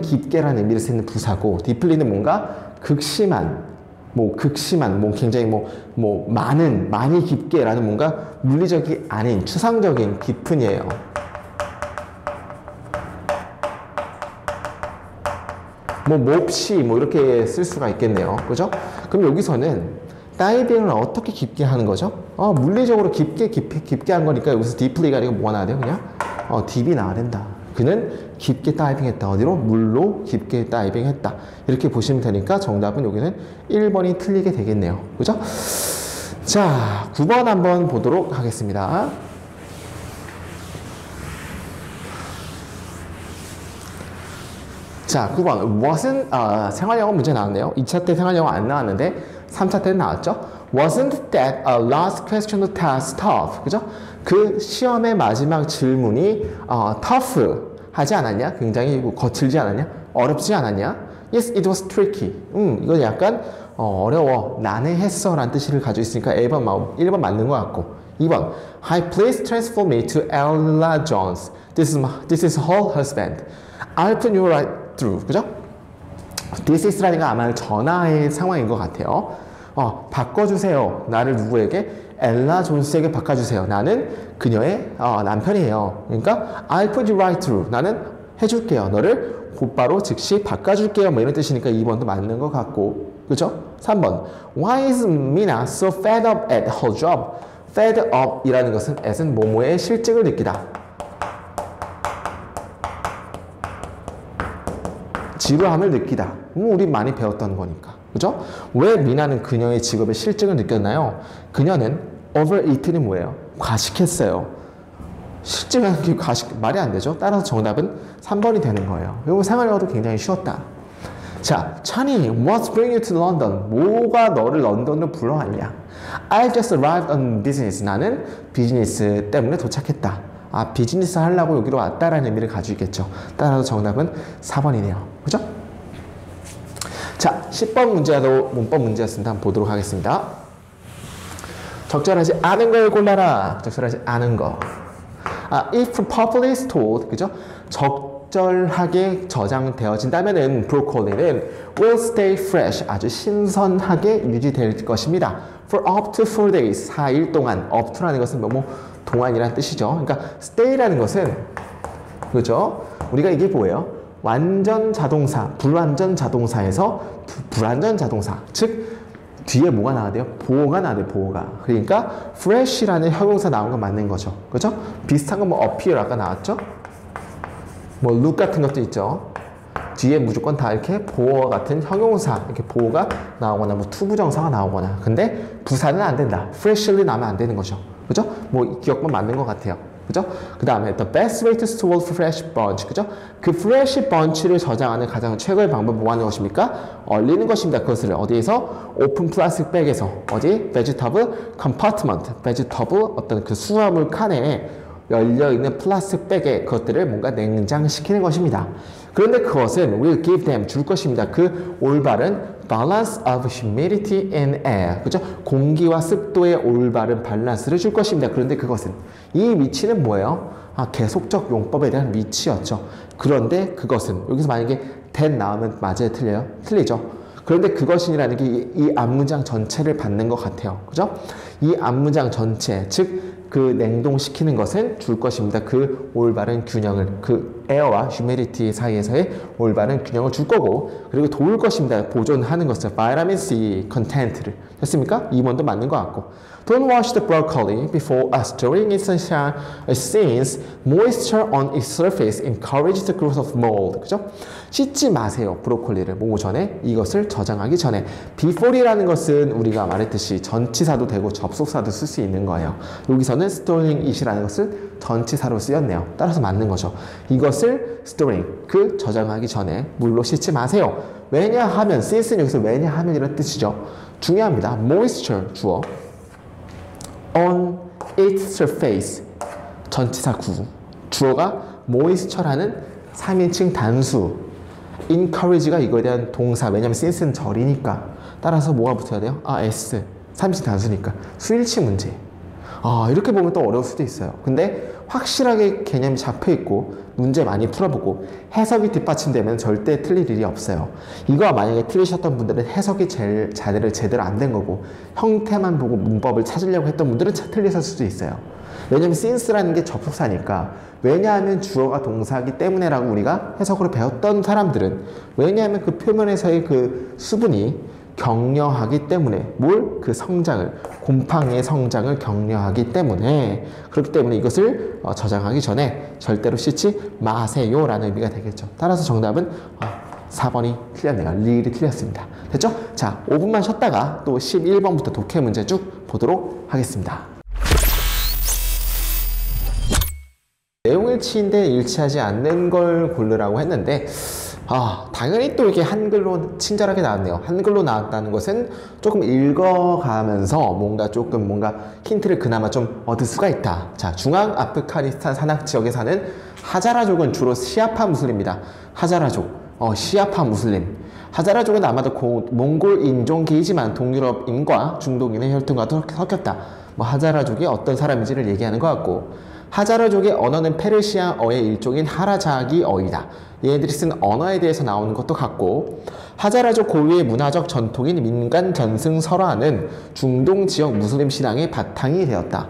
깊게라는 의미를 쓰는 부사고 deeply는 뭔가 극심한 굉장히 많이 깊게라는 뭔가 물리적이 아닌 추상적인 깊은이에요. 몹시 이렇게 쓸 수가 있겠네요. 그죠? 그럼 여기서는 다이빙을 어떻게 깊게 하는 거죠? 물리적으로 깊게 한 거니까 여기서 deeply가 아니고 뭐가 나와야 돼요? 그냥 deep이 나와야 된다. 그는 깊게 다이빙했다. 어디로? 물로 깊게 다이빙했다. 이렇게 보시면 되니까 정답은 여기는 1번이 틀리게 되겠네요. 그죠? 자, 9번 한번 보도록 하겠습니다. 자, 9번. Wasn't, 생활영어 문제 나왔네요. 2차 때 생활영어 안 나왔는데 3차 때는 나왔죠. Wasn't that a last question to test tough? 그죠? 그 시험의 마지막 질문이 tough 하지 않았냐? 굉장히 거칠지 않았냐? 어렵지 않았냐? Yes, it was tricky. 이건 약간 어려워, 난해했어 라는 뜻을 가지고 있으니까 1번 맞는 것 같고 2번 Hi, please transform me to Ella Jones. This is her husband. I'll put you right through. 그죠? This is라는 건 아마 전화의 상황인 것 같아요. 바꿔주세요. 나를 누구에게? 엘라 존스에게 바꿔주세요. 나는 그녀의 남편이에요. 그러니까 I'll put you right through. 나는 해줄게요. 너를 곧바로 즉시 바꿔줄게요. 이런 뜻이니까 2번도 맞는 것 같고, 그죠? 3번 Why is Mina so fed up at her job? Fed up 이라는 것은 at은 뭐뭐의 실증을 느끼다. 지루함을 느끼다. 우리 많이 배웠던 거니까. 그죠? 왜 미나는 그녀의 직업의 실증을 느꼈나요? 그녀는 overeat는 뭐예요? 과식했어요. 실증하는 게 말이 안 되죠? 따라서 정답은 3번이 되는 거예요. 이거 생활영어도 굉장히 쉬웠다. 자, 찬이, what's bring you to London? 뭐가 너를 런던으로 불러왔냐? I just arrived on business. 나는 비즈니스 때문에 도착했다. 비즈니스 하려고 여기로 왔다라는 의미를 가지고 있겠죠. 따라서 정답은 4번이네요. 그죠? 자, 10번 문제도 문법 문제였습니다. 한번 보도록 하겠습니다. 적절하지 않은 걸 골라라. 적절하지 않은 거. If properly stored, 그죠? 적절하게 저장되어진다면은 브로콜리는 will stay fresh, 아주 신선하게 유지될 것입니다. For up to 4 days, 4일 동안. up to라는 것은 동안이라는 뜻이죠. 그러니까 stay라는 것은, 그죠? 우리가 이게 뭐예요? 완전 자동사, 불완전 자동사에서 불완전 자동사. 즉, 뒤에 뭐가 나와야 돼요? 보호가 나와야 돼요, 보호가. 그러니까 fresh라는 형용사 나온 건 맞는 거죠. 그죠? 비슷한 건 appear 아까 나왔죠? look 같은 것도 있죠. 뒤에 무조건 다 이렇게 보호 같은 형용사, 이렇게 보호가 나오거나 투부정사가 나오거나. 근데 부사는 안 된다. freshly 나오면 안 되는 거죠. 그죠? 기억만 맞는 것 같아요. 그죠? 그 다음에 the best way to store fresh bunch. 그죠? 그 fresh bunch를 저장하는 가장 최고의 방법은 뭐 하는 것입니까? 얼리는 것입니다. 그것을 어디에서? 오픈 플라스틱 백에서. 어디? vegetable compartment. vegetable 어떤 그 수화물 칸에 열려있는 플라스틱 백에 그것들을 뭔가 냉장시키는 것입니다. 그런데 그것은 will give them 줄 것입니다. 그 올바른 balance of humidity and air. 그죠? 공기와 습도의 올바른 밸런스를 줄 것입니다. 그런데 그것은 이 위치는 뭐예요? 계속적 용법에 대한 위치였죠. 그런데 그것은 여기서 만약에 that 나오면 맞아요? 틀려요? 틀리죠. 그런데 그것이라는 게 이 앞문장 전체를 받는 것 같아요. 그죠? 이 앞문장 전체, 즉 그 냉동시키는 것은 줄 것입니다. 그 올바른 균형을, 그 에어와 휴미디티 사이에서의 올바른 균형을 줄 거고, 그리고 도울 것입니다. 보존하는 것을 vitamin C content를. 됐습니까? 2번도 맞는 것 같고. Don't wash the broccoli before stirring it since moisture on its surface encourages the growth of mold. 그죠? 씻지 마세요. 브로콜리를 뭐 전에 이것을 저장하기 전에. before이라는 것은 우리가 말했듯이 전치사도 되고 접속사도 쓸 수 있는 거예요. 여기서는 storing it이라는 것을 전치사로 쓰였네요. 따라서 맞는 거죠. 이것을 storing, 그 저장하기 전에 물로 씻지 마세요. 왜냐하면, since는 여기서 왜냐하면 이런 뜻이죠. 중요합니다. moisture 주어, on its surface 전치사 구, 주어가 moisture라는 3인칭 단수, encourage가 이거에 대한 동사, 왜냐면 since는 절이니까 따라서 뭐가 붙어야 돼요? s 3인칭 단수니까 수일치 문제. 이렇게 보면 또 어려울 수도 있어요. 근데 확실하게 개념이 잡혀있고 문제 많이 풀어보고 해석이 뒷받침되면 절대 틀릴 일이 없어요. 이거 만약에 틀리셨던 분들은 해석이 제대로 안 된 거고 형태만 보고 문법을 찾으려고 했던 분들은 틀리셨을 수도 있어요. 왜냐면 since라는 게 접속사니까, 왜냐하면 주어가 동사이기 때문에라고 우리가 해석으로 배웠던 사람들은, 왜냐하면 그 표면에서의 그 수분이 격려하기 때문에 그 성장을, 곰팡이의 성장을 격려하기 때문에, 그렇기 때문에 이것을 저장하기 전에 절대로 씻지 마세요 라는 의미가 되겠죠. 따라서 정답은 4번이 틀렸네요. 리을이 틀렸습니다. 됐죠? 자, 5분만 쉬었다가 또 11번부터 독해 문제 쭉 보도록 하겠습니다. 내용일치인데 일치하지 않는 걸 고르라고 했는데, 당연히 또 이게 한글로 친절하게 나왔네요. 한글로 나왔다는 것은 조금 읽어가면서 뭔가 힌트를 그나마 좀 얻을 수가 있다. 자, 중앙 아프가니스탄 산악 지역에 사는 하자라족은 주로 시아파 무슬림입니다. 하자라족, 시아파 무슬림. 하자라족은 아마도 몽골 인종계이지만 동유럽인과 중동인의 혈통과도 섞였다. 하자라족이 어떤 사람인지를 얘기하는 것 같고, 하자라족의 언어는 페르시아어의 일종인 하라자기어이다. 얘네들이 쓴 언어에 대해서 나오는 것도 같고, 하자라족 고유의 문화적 전통인 민간 전승 설화는 중동 지역 무슬림 신앙의 바탕이 되었다.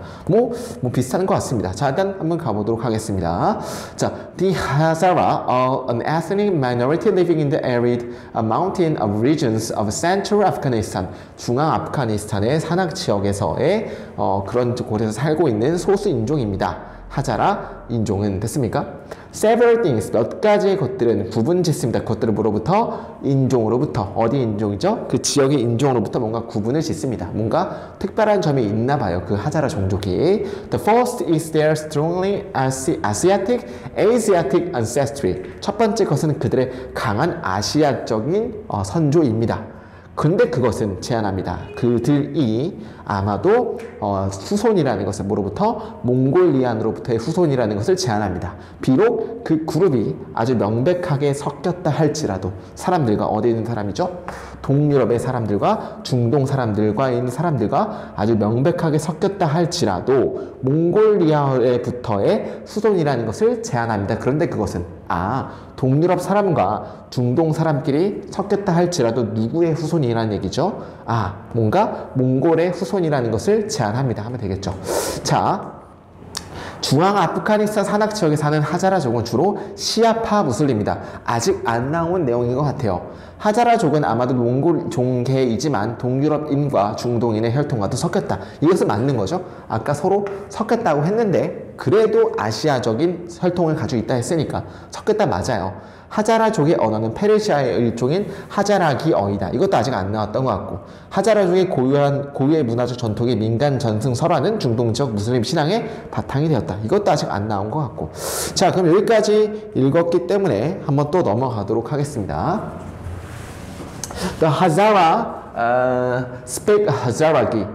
비슷한 것 같습니다. 자, 일단 한번 가보도록 하겠습니다. 자, the Hazara are an ethnic minority living in the arid mountain regions of central Afghanistan. 중앙 아프가니스탄의 산악 지역에서의 그런 곳에서 살고 있는 소수 인종입니다. 하자라 인종은 됐습니까? Several things, 몇 가지의 것들은 구분짓습니다. 그것들을 뭐로부터? 인종으로부터. 어디 인종이죠? 그 지역의 인종으로부터 뭔가 구분을 짓습니다. 뭔가 특별한 점이 있나 봐요. 그 하자라 종족이. The first is their strongly Asiatic ancestry. 첫 번째 것은 그들의 강한 아시아적인 선조입니다. 근데 그것은 제한합니다. 그들이 아마도 후손이라는 것을 뭐로부터? 몽골리안으로부터의 후손이라는 것을 제한합니다. 비록 그 그룹이 아주 명백하게 섞였다 할지라도, 사람들과 어디 있는 사람이죠? 동유럽의 사람들과 중동 사람들과 있는 사람들과 아주 명백하게 섞였다 할지라도 몽골리아에부터의 후손이라는 것을 제한합니다. 그런데 그것은 동유럽 사람과 중동 사람끼리 섞였다 할지라도 누구의 후손이라는 얘기죠? 뭔가 몽골의 후손이라는 것을 제한합니다 하면 되겠죠. 자, 중앙 아프가니스탄 산악 지역에 사는 하자라족은 주로 시아파 무슬림입니다. 아직 안 나온 내용인 것 같아요. 하자라족은 아마도 몽골 종계이지만 동유럽인과 중동인의 혈통과도 섞였다. 이것은 맞는 거죠. 아까 서로 섞였다고 했는데 그래도 아시아적인 혈통을 가지고 있다 했으니까 섞였다 맞아요. 하자라족의 언어는 페르시아의 일종인 하자라기어이다. 이것도 아직 안 나왔던 것 같고, 하자라족의 고유의 문화적 전통의 민간 전승 설화는 중동 지역 무슬림 신앙의 바탕이 되었다. 이것도 아직 안 나온 것 같고. 자, 그럼 여기까지 읽었기 때문에 한번 또 넘어가도록 하겠습니다. The Hazara speak Hazaragi.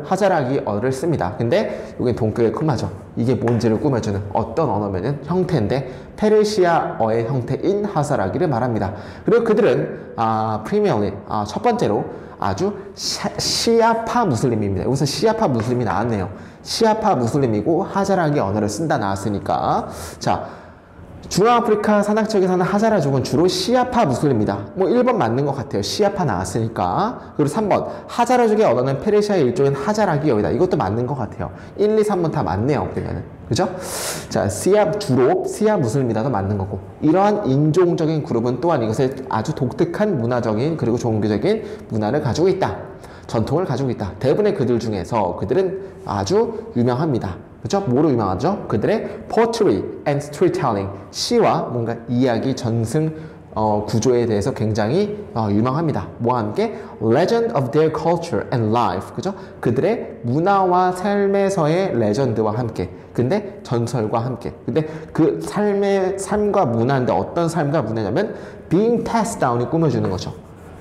하자라기 언어를 씁니다. 근데 여기 동격의 콤마죠. 이게 뭔지를 꾸며주는 어떤 언어면은 형태인데 페르시아어의 형태인 하자라기를 말합니다. 그리고 그들은 프리미어리 첫 번째로 아주 시아파 무슬림입니다. 여기서 시아파 무슬림이 나왔네요. 시아파 무슬림이고 하자라기 언어를 쓴다 나왔으니까 자 중앙아프리카 산악지역에 사는 하자라족은 주로 시아파 무슬림입니다. 뭐 1번 맞는 것 같아요. 시아파 나왔으니까. 그리고 3번 하자라족의 언어는 페르시아의 일종인 하자라기어이다. 이것도 맞는 것 같아요. 1, 2, 3번 다 맞네요. 그러면은 그죠? 자 주로 시아 무슬림이다도 맞는 거고 이러한 인종적인 그룹은 또한 이것에 아주 독특한 문화적인 그리고 종교적인 문화를 가지고 있다. 전통을 가지고 있다. 대부분의 그들 중에서 그들은 아주 유명합니다. 그죠? 뭐로 유명하죠? 그들의 poetry and storytelling, 시와 뭔가 이야기, 전승, 구조에 대해서 굉장히 유명합니다. 뭐와 함께? legend of their culture and life, 그죠? 그들의 문화와 삶에서의 레전드와 함께, 근데 전설과 함께. 근데 그 삶과 문화인데 어떤 삶과 문화냐면 being passed down이 꾸며주는 거죠.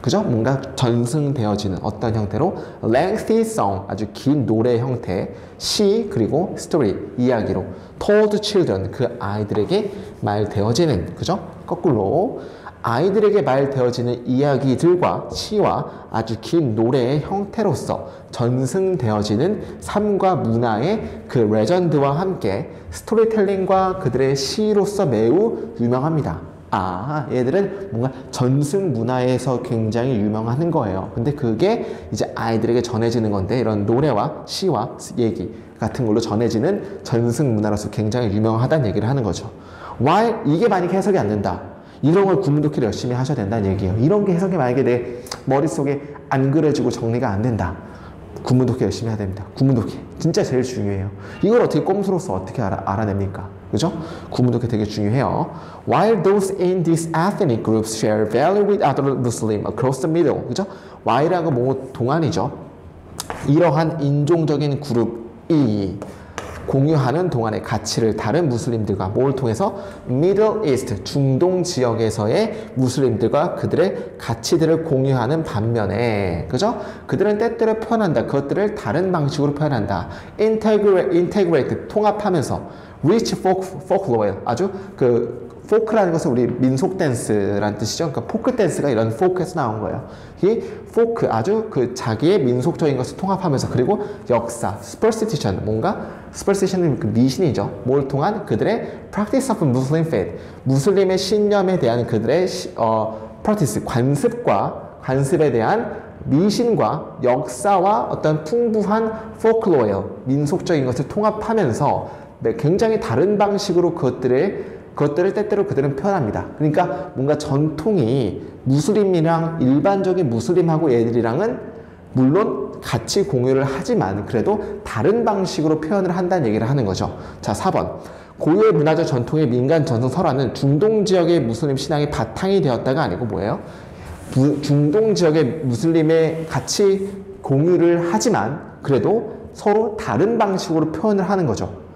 그죠? 뭔가 전승되어지는 어떤 형태로 lengthy song, 아주 긴 노래 형태, 시 그리고 story, 이야기로 told children, 그 아이들에게 말되어지는, 그죠? 거꾸로 아이들에게 말되어지는 이야기들과 시와 아주 긴 노래의 형태로서 전승되어지는 삶과 문화의 그 레전드와 함께 스토리텔링과 그들의 시로서 매우 유명합니다. 얘들은 뭔가 전승 문화에서 굉장히 유명한 거예요. 근데 그게 이제 아이들에게 전해지는 건데 이런 노래와 시와 얘기 같은 걸로 전해지는 전승 문화로서 굉장히 유명하다는 얘기를 하는 거죠. Why? 이게 만약에 해석이 안 된다. 이런 걸 구문독해를 열심히 하셔야 된다는 얘기예요. 이런 게 해석이 만약에 내 머릿속에 안 그려지고 정리가 안 된다. 구문독해 열심히 해야 됩니다. 구문독해. 진짜 제일 중요해요. 이걸 어떻게 꼼수로서 어떻게 알아냅니까? 그죠? 구문독해 되게 중요해요. While those in these ethnic groups share value with other Muslims across the middle. 그죠? Y라는 건 뭐 동안이죠. 이러한 인종적인 그룹이 공유하는 동안의 가치를 다른 무슬림들과 뭘 통해서 Middle East, 중동 지역에서의 무슬림들과 그들의 가치들을 공유하는 반면에 그죠? 그들은 때때로 표현한다. 그것들을 다른 방식으로 표현한다. Integrate, 통합하면서 Rich folklore, 아주 포크라는 것은 우리 민속 댄스라는 뜻이죠. 그러니까 포크 댄스가 이런 포크에서 나온 거예요. 이 포크, 아주 자기의 민속적인 것을 통합하면서 그리고 역사, superstition, 뭔가 superstition은 그 미신이죠. 뭘 통한 그들의 practice of Muslim faith, 무슬림의 신념에 대한 그들의 practice, 관습에 대한 미신과 역사와 어떤 풍부한 folklore, 민속적인 것을 통합하면서 굉장히 다른 방식으로 그것들을 때때로 그들은 표현합니다. 그러니까 뭔가 전통이 무슬림이랑 일반적인 무슬림하고 얘들이랑은 물론 같이 공유를 하지만 그래도 다른 방식으로 표현을 한다는 얘기를 하는 거죠. 자, 4번. 고유의 문화적 전통의 민간 전승 설화는 중동 지역의 무슬림 신앙의 바탕이 되었다가 아니고 뭐예요? 중동 지역의 무슬림의 같이 공유를 하지만 그래도 서로 다른 방식으로 표현을 하는 거죠.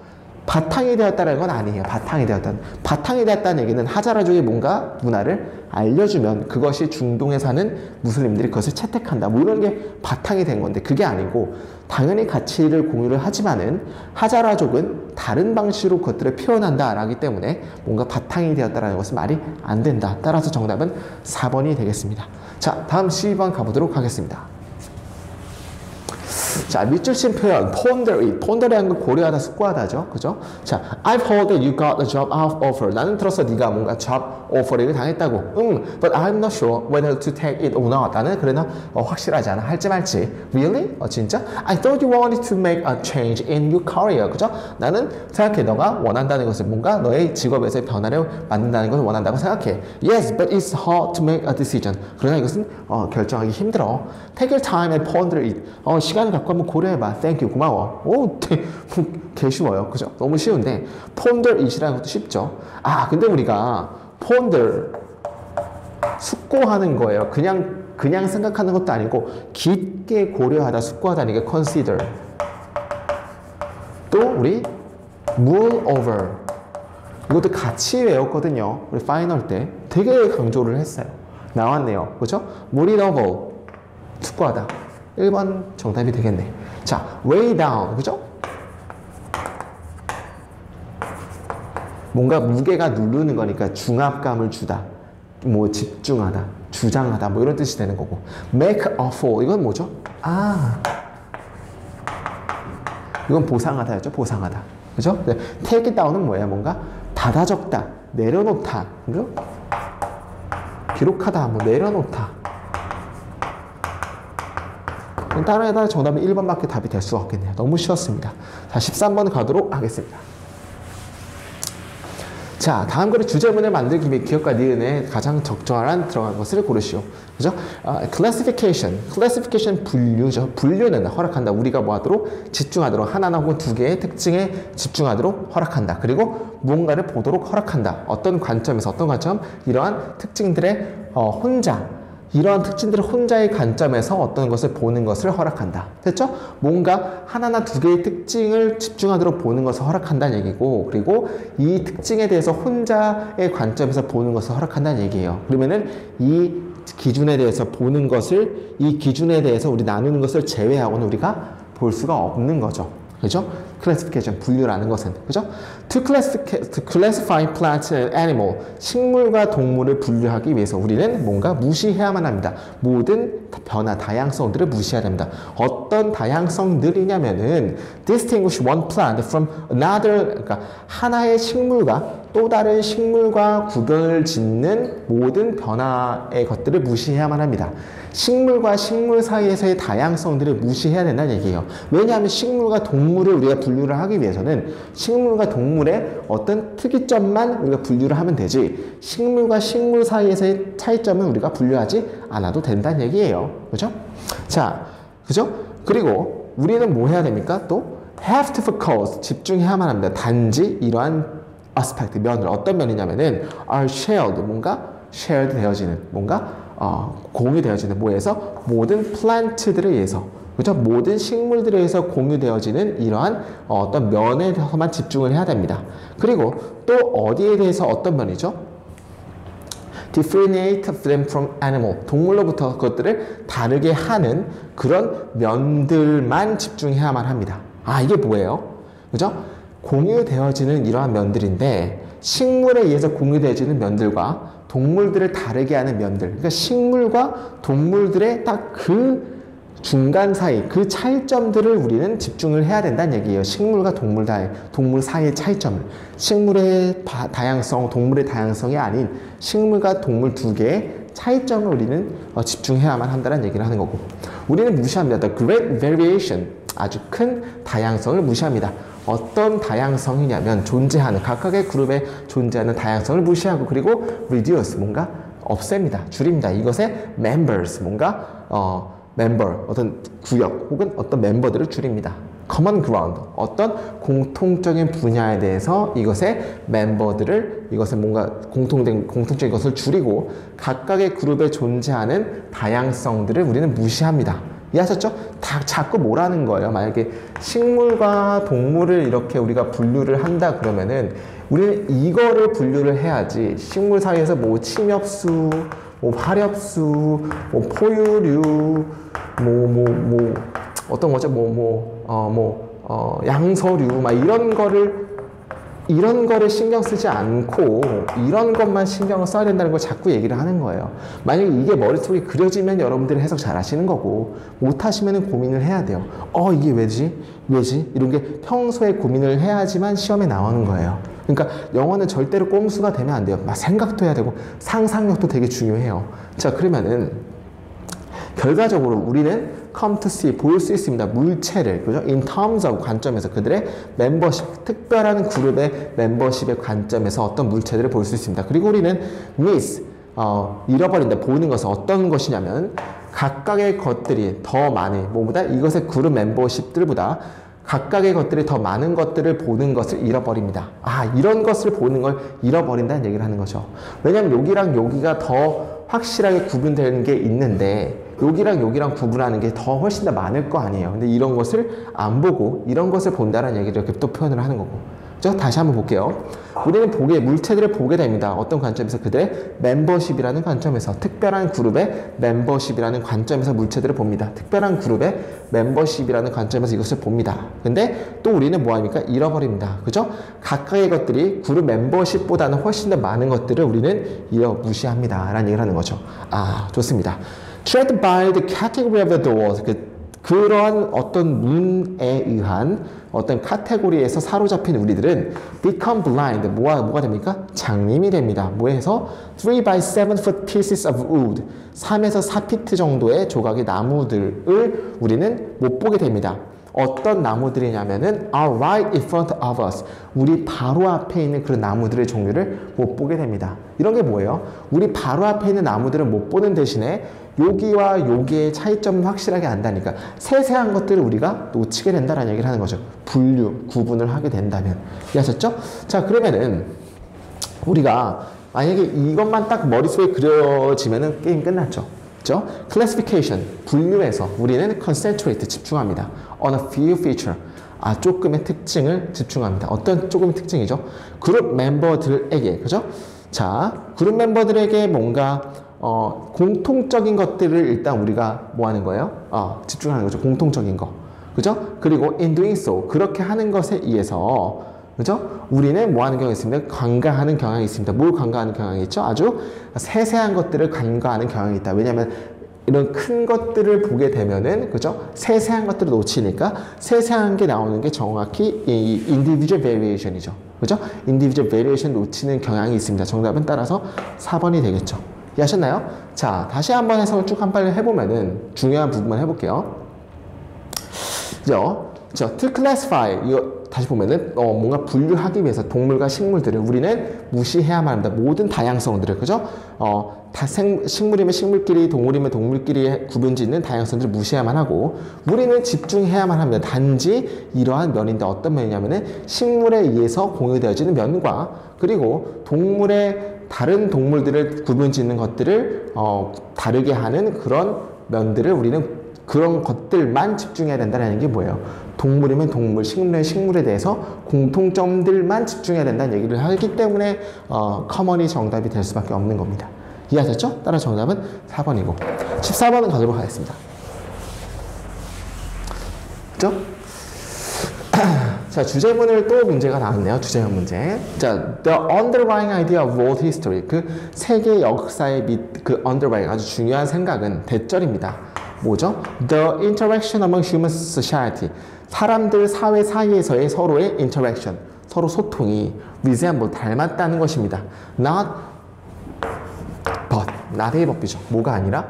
바탕이 되었다는 건 아니에요. 바탕이 되었다는 얘기는 하자라족의 뭔가 문화를 알려주면 그것이 중동에 사는 무슬림들이 그것을 채택한다. 뭐 이런 게 바탕이 된 건데 그게 아니고 당연히 가치를 공유를 하지만은 하자라족은 다른 방식으로 그것들을 표현한다 라기 때문에 뭔가 바탕이 되었다는 것은 말이 안 된다. 따라서 정답은 4번이 되겠습니다. 자, 다음 12번 가보도록 하겠습니다. 자, 밑줄 친 표현, ponder이라는 건 고려하다, 숙고하다죠. 그죠? 자, I've heard that you got a job offer. 나는 들었어, 네가 뭔가 job offer를 당했다고. But I'm not sure whether to take it or not. 나는 그러나 확실하지 않아. 할지 말지. Really? 진짜? I thought you wanted to make a change in your career. 그죠? 나는 생각해, 너가 원한다는 것을 뭔가 너의 직업에서의 변화를 만든다는 것을 원한다고 생각해. Yes, but it's hard to make a decision. 그러나 이것은 결정하기 힘들어. Take your time and ponder it. 시간을 갖고 한번 고려해봐. Thank you. 고마워. 오, 개 쉬워요. 그죠? 너무 쉬운데 ponder it이라는 것도 쉽죠. 근데 우리가 ponder 숙고하는 거예요. 그냥 생각하는 것도 아니고 깊게 고려하다, 숙고하다는 게 consider. 또 우리 mull over. 이것도 같이 외웠거든요. 우리 파이널 때 되게 강조를 했어요. 나왔네요. 그죠? mull it over. 숙고하다. 1번 정답이 되겠네. 자, weigh down. 그죠? 뭔가 무게가 누르는 거니까 중압감을 주다. 뭐 집중하다, 주장하다, 뭐 이런 뜻이 되는 거고. make a fall. 이건 뭐죠? 아, 이건 보상하다였죠? 보상하다. 그죠? 네. take it down은 뭐예요? 뭔가 받아 적다, 내려놓다. 그죠? 기록하다, 뭐 내려놓다. 따라해다 정답은 1번밖에 답이 될 수가 없겠네요. 너무 쉬웠습니다. 자, 13번 가도록 하겠습니다. 자, 다음 글의 주제문을 만들기 위해 기억과 니은에 가장 적절한 들어간 것을 고르시오. 그죠? classification. classification 분류죠. 분류는 허락한다. 우리가 뭐 하도록? 집중하도록. 하나나 혹은 두 개의 특징에 집중하도록 허락한다. 그리고 무언가를 보도록 허락한다. 어떤 관점에서, 어떤 관점? 이러한 특징들의 이러한 특징들을 혼자의 관점에서 어떤 것을 보는 것을 허락한다. 됐죠? 뭔가 하나나 두 개의 특징을 집중하도록 보는 것을 허락한다는 얘기고, 그리고 이 특징에 대해서 혼자의 관점에서 보는 것을 허락한다는 얘기예요. 그러면은 이 기준에 대해서 보는 것을, 이 기준에 대해서 우리 나누는 것을 제외하고는 우리가 볼 수가 없는 거죠. 그죠? classification, 분류라는 것은. 그죠? to classify plant and animal, 식물과 동물을 분류하기 위해서 우리는 뭔가 무시해야만 합니다. 모든 변화, 다양성들을 무시해야 됩니다. 어떤 다양성들이냐면은 distinguish one plant from another, 그러니까 하나의 식물과 또 다른 식물과 구별을 짓는 모든 변화의 것들을 무시해야만 합니다. 식물과 식물 사이에서의 다양성들을 무시해야 된다는 얘기예요. 왜냐하면 식물과 동물을 우리가 분류를 하기 위해서는 식물과 동물의 어떤 특이점만 우리가 분류를 하면 되지, 식물과 식물 사이에서의 차이점은 우리가 분류하지 않아도 된다는 얘기예요. 그죠? 자, 그죠? 그리고 우리는 뭐 해야 됩니까? 또 have to focus, 집중해야만 합니다. 단지 이러한 aspect, 면을, 어떤 면이냐면은 are shared, 뭔가 shared 되어지는, 뭔가 공유되어지는, 뭐에서? 모든 플란트들에 의해서, 그죠? 모든 식물들에 의해서 공유되어지는 이러한 어떤 면에 대해서만 집중을 해야 됩니다. 그리고 또 어디에 대해서 어떤 면이죠? differentiate them from animal, 동물로부터 그것들을 다르게 하는 그런 면들만 집중해야만 합니다. 아, 이게 뭐예요? 그죠? 공유되어지는 이러한 면들인데, 식물에 의해서 공유되어지는 면들과 동물들을 다르게 하는 면들, 그러니까 식물과 동물들의 딱 그 중간 사이, 그 차이점들을 우리는 집중을 해야 된다는 얘기예요. 식물과 동물 사이의 차이점을. 식물의 다양성, 동물의 다양성이 아닌 식물과 동물 두 개의 차이점을 우리는 집중해야만 한다는 얘기를 하는 거고, 우리는 무시합니다. The great variation, 아주 큰 다양성을 무시합니다. 어떤 다양성이냐면 존재하는, 각각의 그룹에 존재하는 다양성을 무시하고, 그리고 reduce, 뭔가 없앱니다. 줄입니다. 이것의 members, 뭔가 member, 어떤 구역 혹은 어떤 멤버들을 줄입니다. common ground, 어떤 공통적인 분야에 대해서 이것의 멤버들을, 이것을 뭔가 공통적인 것을 줄이고 각각의 그룹에 존재하는 다양성들을 우리는 무시합니다. 이해하셨죠? 자꾸 뭐라는 거예요. 만약에 식물과 동물을 이렇게 우리가 분류를 한다 그러면은 우리는 이거를 분류를 해야지, 식물 사이에서 뭐 침엽수, 뭐 화렵수, 뭐 포유류, 어떤 거죠? 양서류, 막 이런 거를 신경 쓰지 않고 이런 것만 신경을 써야 된다는 걸 자꾸 얘기를 하는 거예요. 만약에 이게 머릿속에 그려지면 여러분들이 해석 잘 하시는 거고, 못 하시면 고민을 해야 돼요. 이게 왜지? 이런 게 평소에 고민을 해야지만 시험에 나오는 거예요. 그러니까 영어는 절대로 꼼수가 되면 안 돼요. 막 생각도 해야 되고 상상력도 되게 중요해요. 자, 그러면은 결과적으로 우리는 come to see, 볼 수 있습니다. 물체를, 그죠? in terms of, 관점에서, 그들의 멤버십, 특별한 그룹의 멤버십의 관점에서 어떤 물체들을 볼 수 있습니다. 그리고 우리는 miss, 잃어버린다, 보는 것은 어떤 것이냐면 각각의 것들이 더 많이, 뭐보다 이것의 그룹 멤버십들보다 각각의 것들이 더 많은 것들을 보는 것을 잃어버립니다. 이런 것을 보는 걸 잃어버린다는 얘기를 하는 거죠. 왜냐면 여기랑 여기가 더 확실하게 구분되는 게 있는데 여기랑 여기랑 구분하는 게 더 훨씬 더 많을 거 아니에요. 근데 이런 것을 안 보고 이런 것을 본다는 얘기를 이렇게 또 표현을 하는 거고. 그죠? 다시 한번 볼게요. 우리는 물체들을 보게 됩니다. 어떤 관점에서? 그들의 멤버십이라는 관점에서, 특별한 그룹의 멤버십이라는 관점에서 물체들을 봅니다. 특별한 그룹의 멤버십이라는 관점에서 이것을 봅니다. 근데 또 우리는 뭐합니까? 잃어버립니다. 그죠? 각각의 것들이 그룹 멤버십보다는 훨씬 더 많은 것들을 우리는 무시합니다. 라는 얘기를 하는 거죠. 아, 좋습니다. Tread by the category of the doors. 그러한 어떤 문에 의한 어떤 카테고리에서 사로잡힌 우리들은 become blind. 뭐가 됩니까? 장님이 됩니다. 뭐해서? 3 by 7 foot pieces of wood. 3에서 4피트 정도의 조각의 나무들을 우리는 못 보게 됩니다. 어떤 나무들이냐면은 are right in front of us. 우리 바로 앞에 있는 그런 나무들의 종류를 못 보게 됩니다. 이런 게 뭐예요? 우리 바로 앞에 있는 나무들을 못 보는 대신에 여기와 여기의 차이점은 확실하게 안다니까. 세세한 것들을 우리가 놓치게 된다는 얘기를 하는 거죠. 구분을 하게 된다면. 이해하셨죠? 자, 그러면은 우리가 만약에 이것만 딱 머릿속에 그려지면은 게임 끝났죠. 그죠? Classification, 분류해서 우리는 concentrate, 집중합니다. On a few feature, 조금의 특징을 집중합니다. 어떤 조금의 특징이죠? 그룹 멤버들에게, 그죠? 자, 그룹 멤버들에게 뭔가 공통적인 것들을 일단 우리가 뭐 하는 거예요? 집중하는 거죠. 공통적인 거. 그죠? 그리고 in doing so, 그렇게 하는 것에 의해서, 그죠? 우리는 뭐 하는 경향이 있습니다? 간과하는 경향이 있습니다. 뭘 간과하는 경향이 있죠? 아주 세세한 것들을 간과하는 경향이 있다. 왜냐하면 이런 큰 것들을 보게 되면은, 그죠? 세세한 것들을 놓치니까 세세한 게 나오는 게 정확히 이 individual variation이죠. 그죠? individual variation 놓치는 경향이 있습니다. 정답은 따라서 4번이 되겠죠. 이해하셨나요? 자, 다시 한번 해석을 쭉 한 번 해보면은 중요한 부분만 해볼게요. 그죠? to classify, 이거 다시 보면은 뭔가 분류하기 위해서 동물과 식물들을 우리는 무시해야만 합니다. 모든 다양성들을, 그죠? 식물이면 식물끼리, 동물이면 동물끼리 구분짓는 다양성들을 무시해야만 하고, 우리는 집중해야만 합니다. 단지 이러한 면인데 어떤 면이냐면은 식물에 의해서 공유되어지는 면과, 그리고 다른 동물들을 구분짓는 것들을 다르게 하는 그런 면들을 우리는 그런 것들만 집중해야 된다는 게 뭐예요? 동물이면 동물, 식물이면 식물에 대해서 공통점들만 집중해야 된다는 얘기를 하기 때문에 커먼이 정답이 될 수밖에 없는 겁니다. 이해하셨죠? 따라 정답은 4번이고 14번은 가도록 하겠습니다. 그죠? 자, 주제문을 또 문제가 나왔네요. 주제문 문제. 자, the underlying idea of world history. 그 세계 역사의 그 underlying 아주 중요한 생각은 대절입니다. 뭐죠? The interaction among human society. 사람들 사회 사이에서의 서로의 interaction, 서로 소통이 resemble, 닮았다는 것입니다. Not but, not의 법이죠. 뭐가 아니라?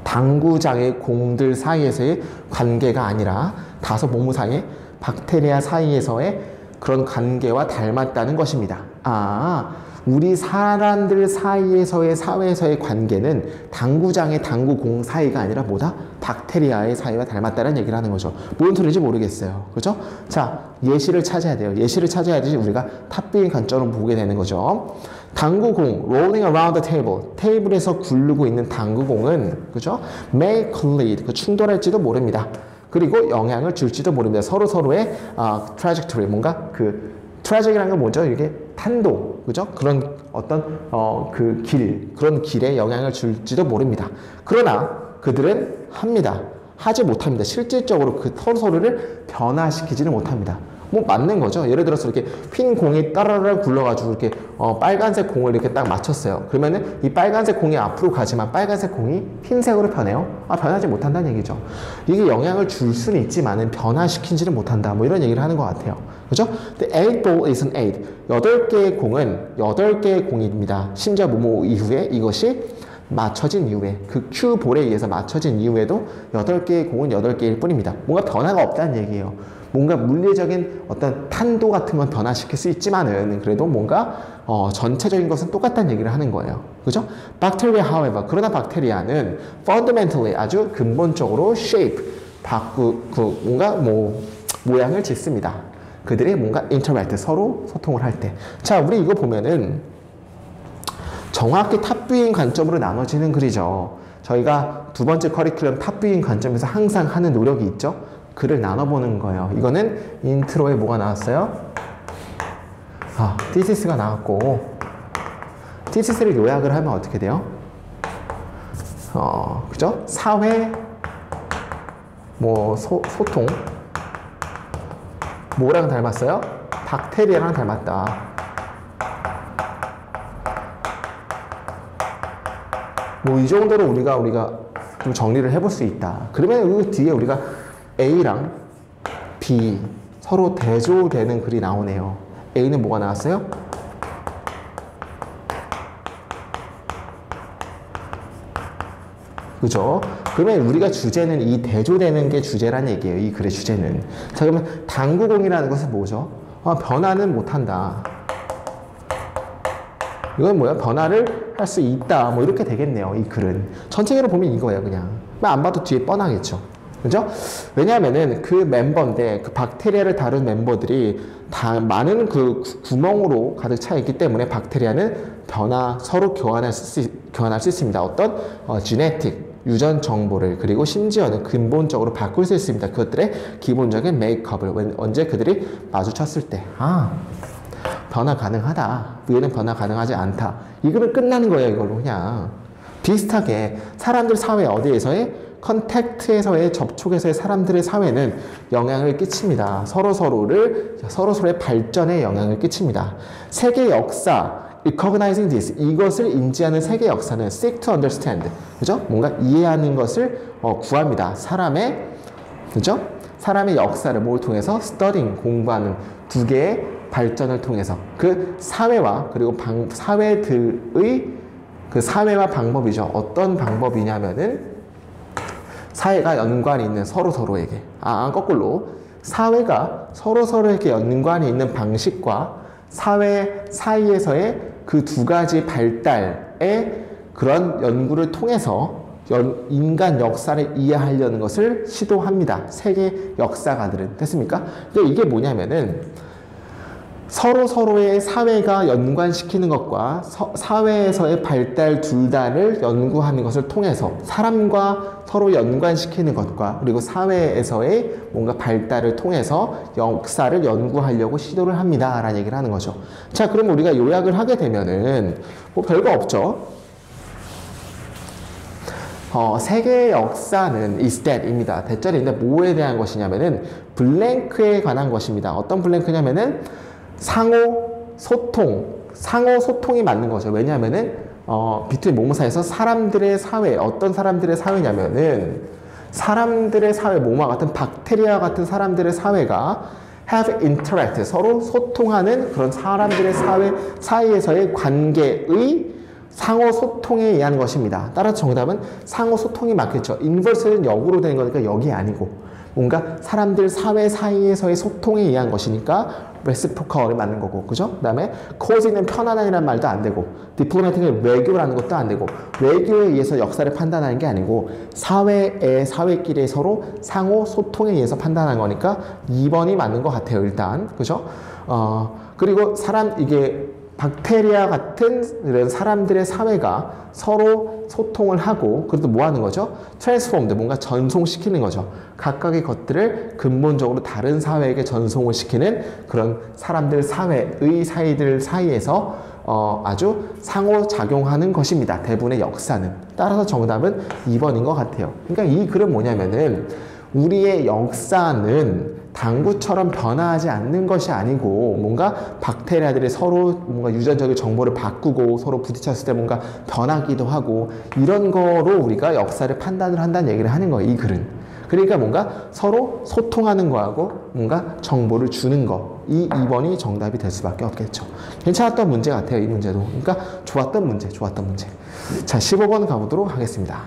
당구장의 공들 사이에서의 관계가 아니라 다소 모무 사이의 박테리아 사이에서의 그런 관계와 닮았다는 것입니다. 우리 사람들 사이에서의 사회에서의 관계는 당구장의 당구공 사이가 아니라 뭐다? 박테리아의 사이와 닮았다는 얘기를 하는 거죠. 뭔 소리인지 모르겠어요. 그렇죠? 자, 예시를 찾아야 돼요. 예시를 찾아야지 우리가 탑비인 관점으로 보게 되는 거죠. 당구공, rolling around the table. 테이블에서 굴르고 있는 당구공은, 그죠? may collide, 충돌할지도 모릅니다. 그리고 영향을 줄지도 모릅니다. 서로의 trajectory, 뭔가 트래잭이라는 건 뭐죠? 이게 탄도, 그죠? 그런 어떤 그런 길에 영향을 줄지도 모릅니다. 그러나 그들은 하지 못합니다. 실질적으로 서로를 변화시키지는 못합니다. 뭐 맞는 거죠. 예를 들어서 이렇게 핀 공이 따라라 굴러가지고 이렇게 빨간색 공을 이렇게 딱 맞췄어요. 그러면은 이 빨간색 공이 앞으로 가지만 빨간색 공이 흰색으로 변해요? 변하지 못한다는 얘기죠. 이게 영향을 줄 수는 있지만은 변화시키지는 못한다. 뭐 이런 얘기를 하는 것 같아요. 그죠? The 8 ball is an 8. 8개의 공은 8개의 공입니다. 심지어 뭐뭐 이후에 이것이 맞춰진 이후에 그 큐볼에 의해서 맞춰진 이후에도 8개의 공은 8개일 뿐입니다. 뭔가 변화가 없다는 얘기예요. 뭔가 물리적인 어떤 탄도 같은 건 변화시킬 수 있지만은 그래도 뭔가 전체적인 것은 똑같다는 얘기를 하는 거예요. 그죠? Bacteria, however, 그러나 박테리아는 fundamentally 아주 근본적으로 shape, 뭔가 모양을 짓습니다. 그들이 뭔가 interact, 서로 소통을 할 때. 자, 우리 이거 보면은 정확히 탑뷰잉 관점으로 나눠지는 글이죠. 저희가 두 번째 커리큘럼 탑뷰잉 관점에서 항상 하는 노력이 있죠. 글을 나눠보는 거예요. 이거는 인트로에 뭐가 나왔어요? thesis 나왔고, thesis를 요약을 하면 어떻게 돼요? 그죠? 사회, 소통. 뭐랑 닮았어요? 박테리아랑 닮았다. 이 정도로 우리가 좀 정리를 해볼 수 있다. 그러면 그 뒤에 우리가 A랑 B 서로 대조되는 글이 나오네요. A는 뭐가 나왔어요? 그죠? 그러면 우리가 주제는 이 대조되는 게 주제란 얘기예요. 이 글의 주제는. 자, 그러면 당구공이라는 것은 뭐죠? 변화는 못한다. 이건 뭐야? 변화를 할 수 있다. 이렇게 되겠네요. 이 글은. 전체적으로 보면 이거예요. 그냥. 안 봐도 뒤에 뻔하겠죠. 그죠? 왜냐하면은 그 멤버인데, 그 박테리아를 다룬 멤버들이 다 많은 그 구멍으로 가득 차 있기 때문에 박테리아는 서로 교환할 수 있습니다. 어떤, 지네틱, 유전 정보를, 그리고 심지어는 근본적으로 바꿀 수 있습니다. 그것들의 기본적인 메이크업을 언제 그들이 마주쳤을 때. 변화 가능하다. 얘는 변화 가능하지 않다. 이거는 끝나는 거예요. 이걸로 그냥. 비슷하게 사람들 사회 어디에서의 컨택트에서의 접촉에서의 사람들의 사회는 영향을 끼칩니다. 서로서로의 발전에 영향을 끼칩니다. 세계 역사, recognizing this, 이것을 인지하는 세계 역사는 seek to understand, 그죠? 뭔가 이해하는 것을 구합니다. 그죠? 사람의 역사를 뭘 통해서 studying, 공부하는 두 개의 발전을 통해서 그 사회와 그리고 사회들의 그 사회와 방법이죠. 어떤 방법이냐면은 사회가 연관이 있는 서로에게 거꾸로 사회가 서로에게 연관이 있는 방식과 사회 사이에서의 그 두 가지 발달의 그런 연구를 통해서 인간 역사를 이해하려는 것을 시도합니다. 세계 역사가들은. 됐습니까? 이게 뭐냐면은 서로의 사회가 연관시키는 것과 사회에서의 발달 둘 다를 연구하는 것을 통해서 사람과 서로 연관시키는 것과 그리고 사회에서의 뭔가 발달을 통해서 역사를 연구하려고 시도를 합니다. 라는 얘기를 하는 거죠. 자, 그럼 우리가 요약을 하게 되면은 별거 없죠. 세계의 역사는 is that입니다. 대절인데 뭐에 대한 것이냐면은 블랭크에 관한 것입니다. 어떤 블랭크냐면은 상호 소통이 맞는 거죠. 왜냐하면은 비트윈 모모사에서 사람들의 사회, 어떤 사람들의 사회냐면은 사람들의 사회, 모모와 같은 박테리아 같은 사람들의 사회가 have interact, 서로 소통하는 그런 사람들의 사회 사이에서의 관계의 상호 소통에 의한 것입니다. 따라서 정답은 상호 소통이 맞겠죠. 인버스는 역으로 되는 거니까 역이 아니고 뭔가 사람들 사회 사이에서의 소통에 의한 것이니까 레시프로컬이 맞는 거고, 그죠? 그 다음에 causing은 편안한이라는 말도 안 되고, diplomatic은 외교라는 것도 안 되고, 외교에 의해서 역사를 판단하는 게 아니고 사회끼리 서로 상호 소통에 의해서 판단하는 거니까 2번이 맞는 것 같아요. 일단, 그죠? 그리고 이게 박테리아 같은 이런 사람들의 사회가 서로 소통을 하고, 그래도 뭐 하는 거죠? transformed, 뭔가 전송시키는 거죠. 각각의 것들을 근본적으로 다른 사회에게 전송을 시키는 그런 사람들 사회의 사이들 사이에서 아주 상호작용하는 것입니다. 대부분의 역사는. 따라서 정답은 2번인 것 같아요. 그러니까 이 글은 뭐냐면은 우리의 역사는 당구처럼 변화하지 않는 것이 아니고 뭔가 박테리아들이 서로 뭔가 유전적인 정보를 바꾸고 서로 부딪혔을 때 뭔가 변하기도 하고 이런 거로 우리가 역사를 판단을 한다는 얘기를 하는 거예요. 이 글은. 그러니까 뭔가 서로 소통하는 거하고 뭔가 정보를 주는 거. 이 2번이 정답이 될 수밖에 없겠죠. 괜찮았던 문제 같아요. 이 문제도. 그러니까 좋았던 문제. 자, 15번 가보도록 하겠습니다.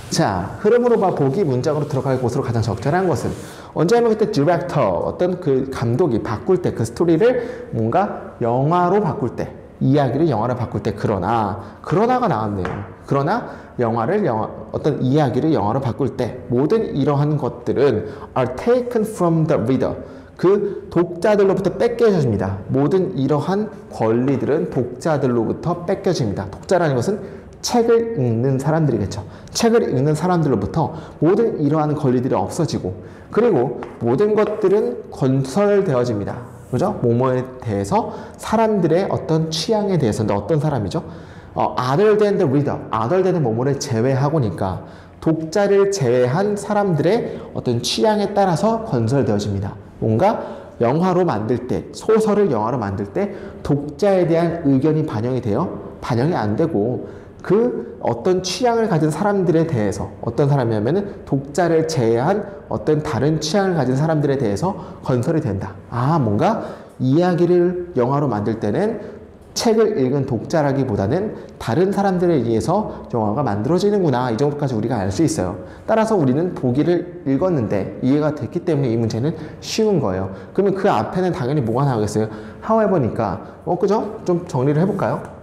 자, 흐름으로 보기 문장으로 들어갈 곳으로 가장 적절한 것은 언제 하면 그때 디렉터, 어떤 그 감독이 바꿀 때 그 스토리를 뭔가 영화로 바꿀 때, 이야기를 영화로 바꿀 때 그러나가 나왔네요. 그러나 어떤 이야기를 영화로 바꿀 때 모든 이러한 것들은 are taken from the reader. 그 독자들로부터 뺏겨집니다. 모든 이러한 권리들은 독자들로부터 뺏겨집니다. 독자라는 것은 책을 읽는 사람들이겠죠. 책을 읽는 사람들로부터 모든 이러한 권리들이 없어지고, 그리고 모든 것들은 건설되어집니다. 그죠? 뭐뭐에 대해서 사람들의 어떤 취향에 대해서인데 어떤 사람이죠? other than the reader, other than 뭐뭐를 제외하고니까 독자를 제외한 사람들의 어떤 취향에 따라서 건설되어집니다. 뭔가 영화로 만들 때, 소설을 영화로 만들 때 독자에 대한 의견이 반영이 안 되고 그 어떤 취향을 가진 사람들에 대해서, 어떤 사람이냐면은 독자를 제외한 어떤 다른 취향을 가진 사람들에 대해서 건설이 된다. 아, 뭔가 이야기를 영화로 만들 때는 책을 읽은 독자라기보다는 다른 사람들에 의해서 영화가 만들어지는구나. 이 정도까지 우리가 알 수 있어요. 따라서 우리는 보기를 읽었는데 이해가 됐기 때문에 이 문제는 쉬운 거예요. 그러면 그 앞에는 당연히 뭐가 나오겠어요? however니까 그죠? 좀 정리를 해볼까요?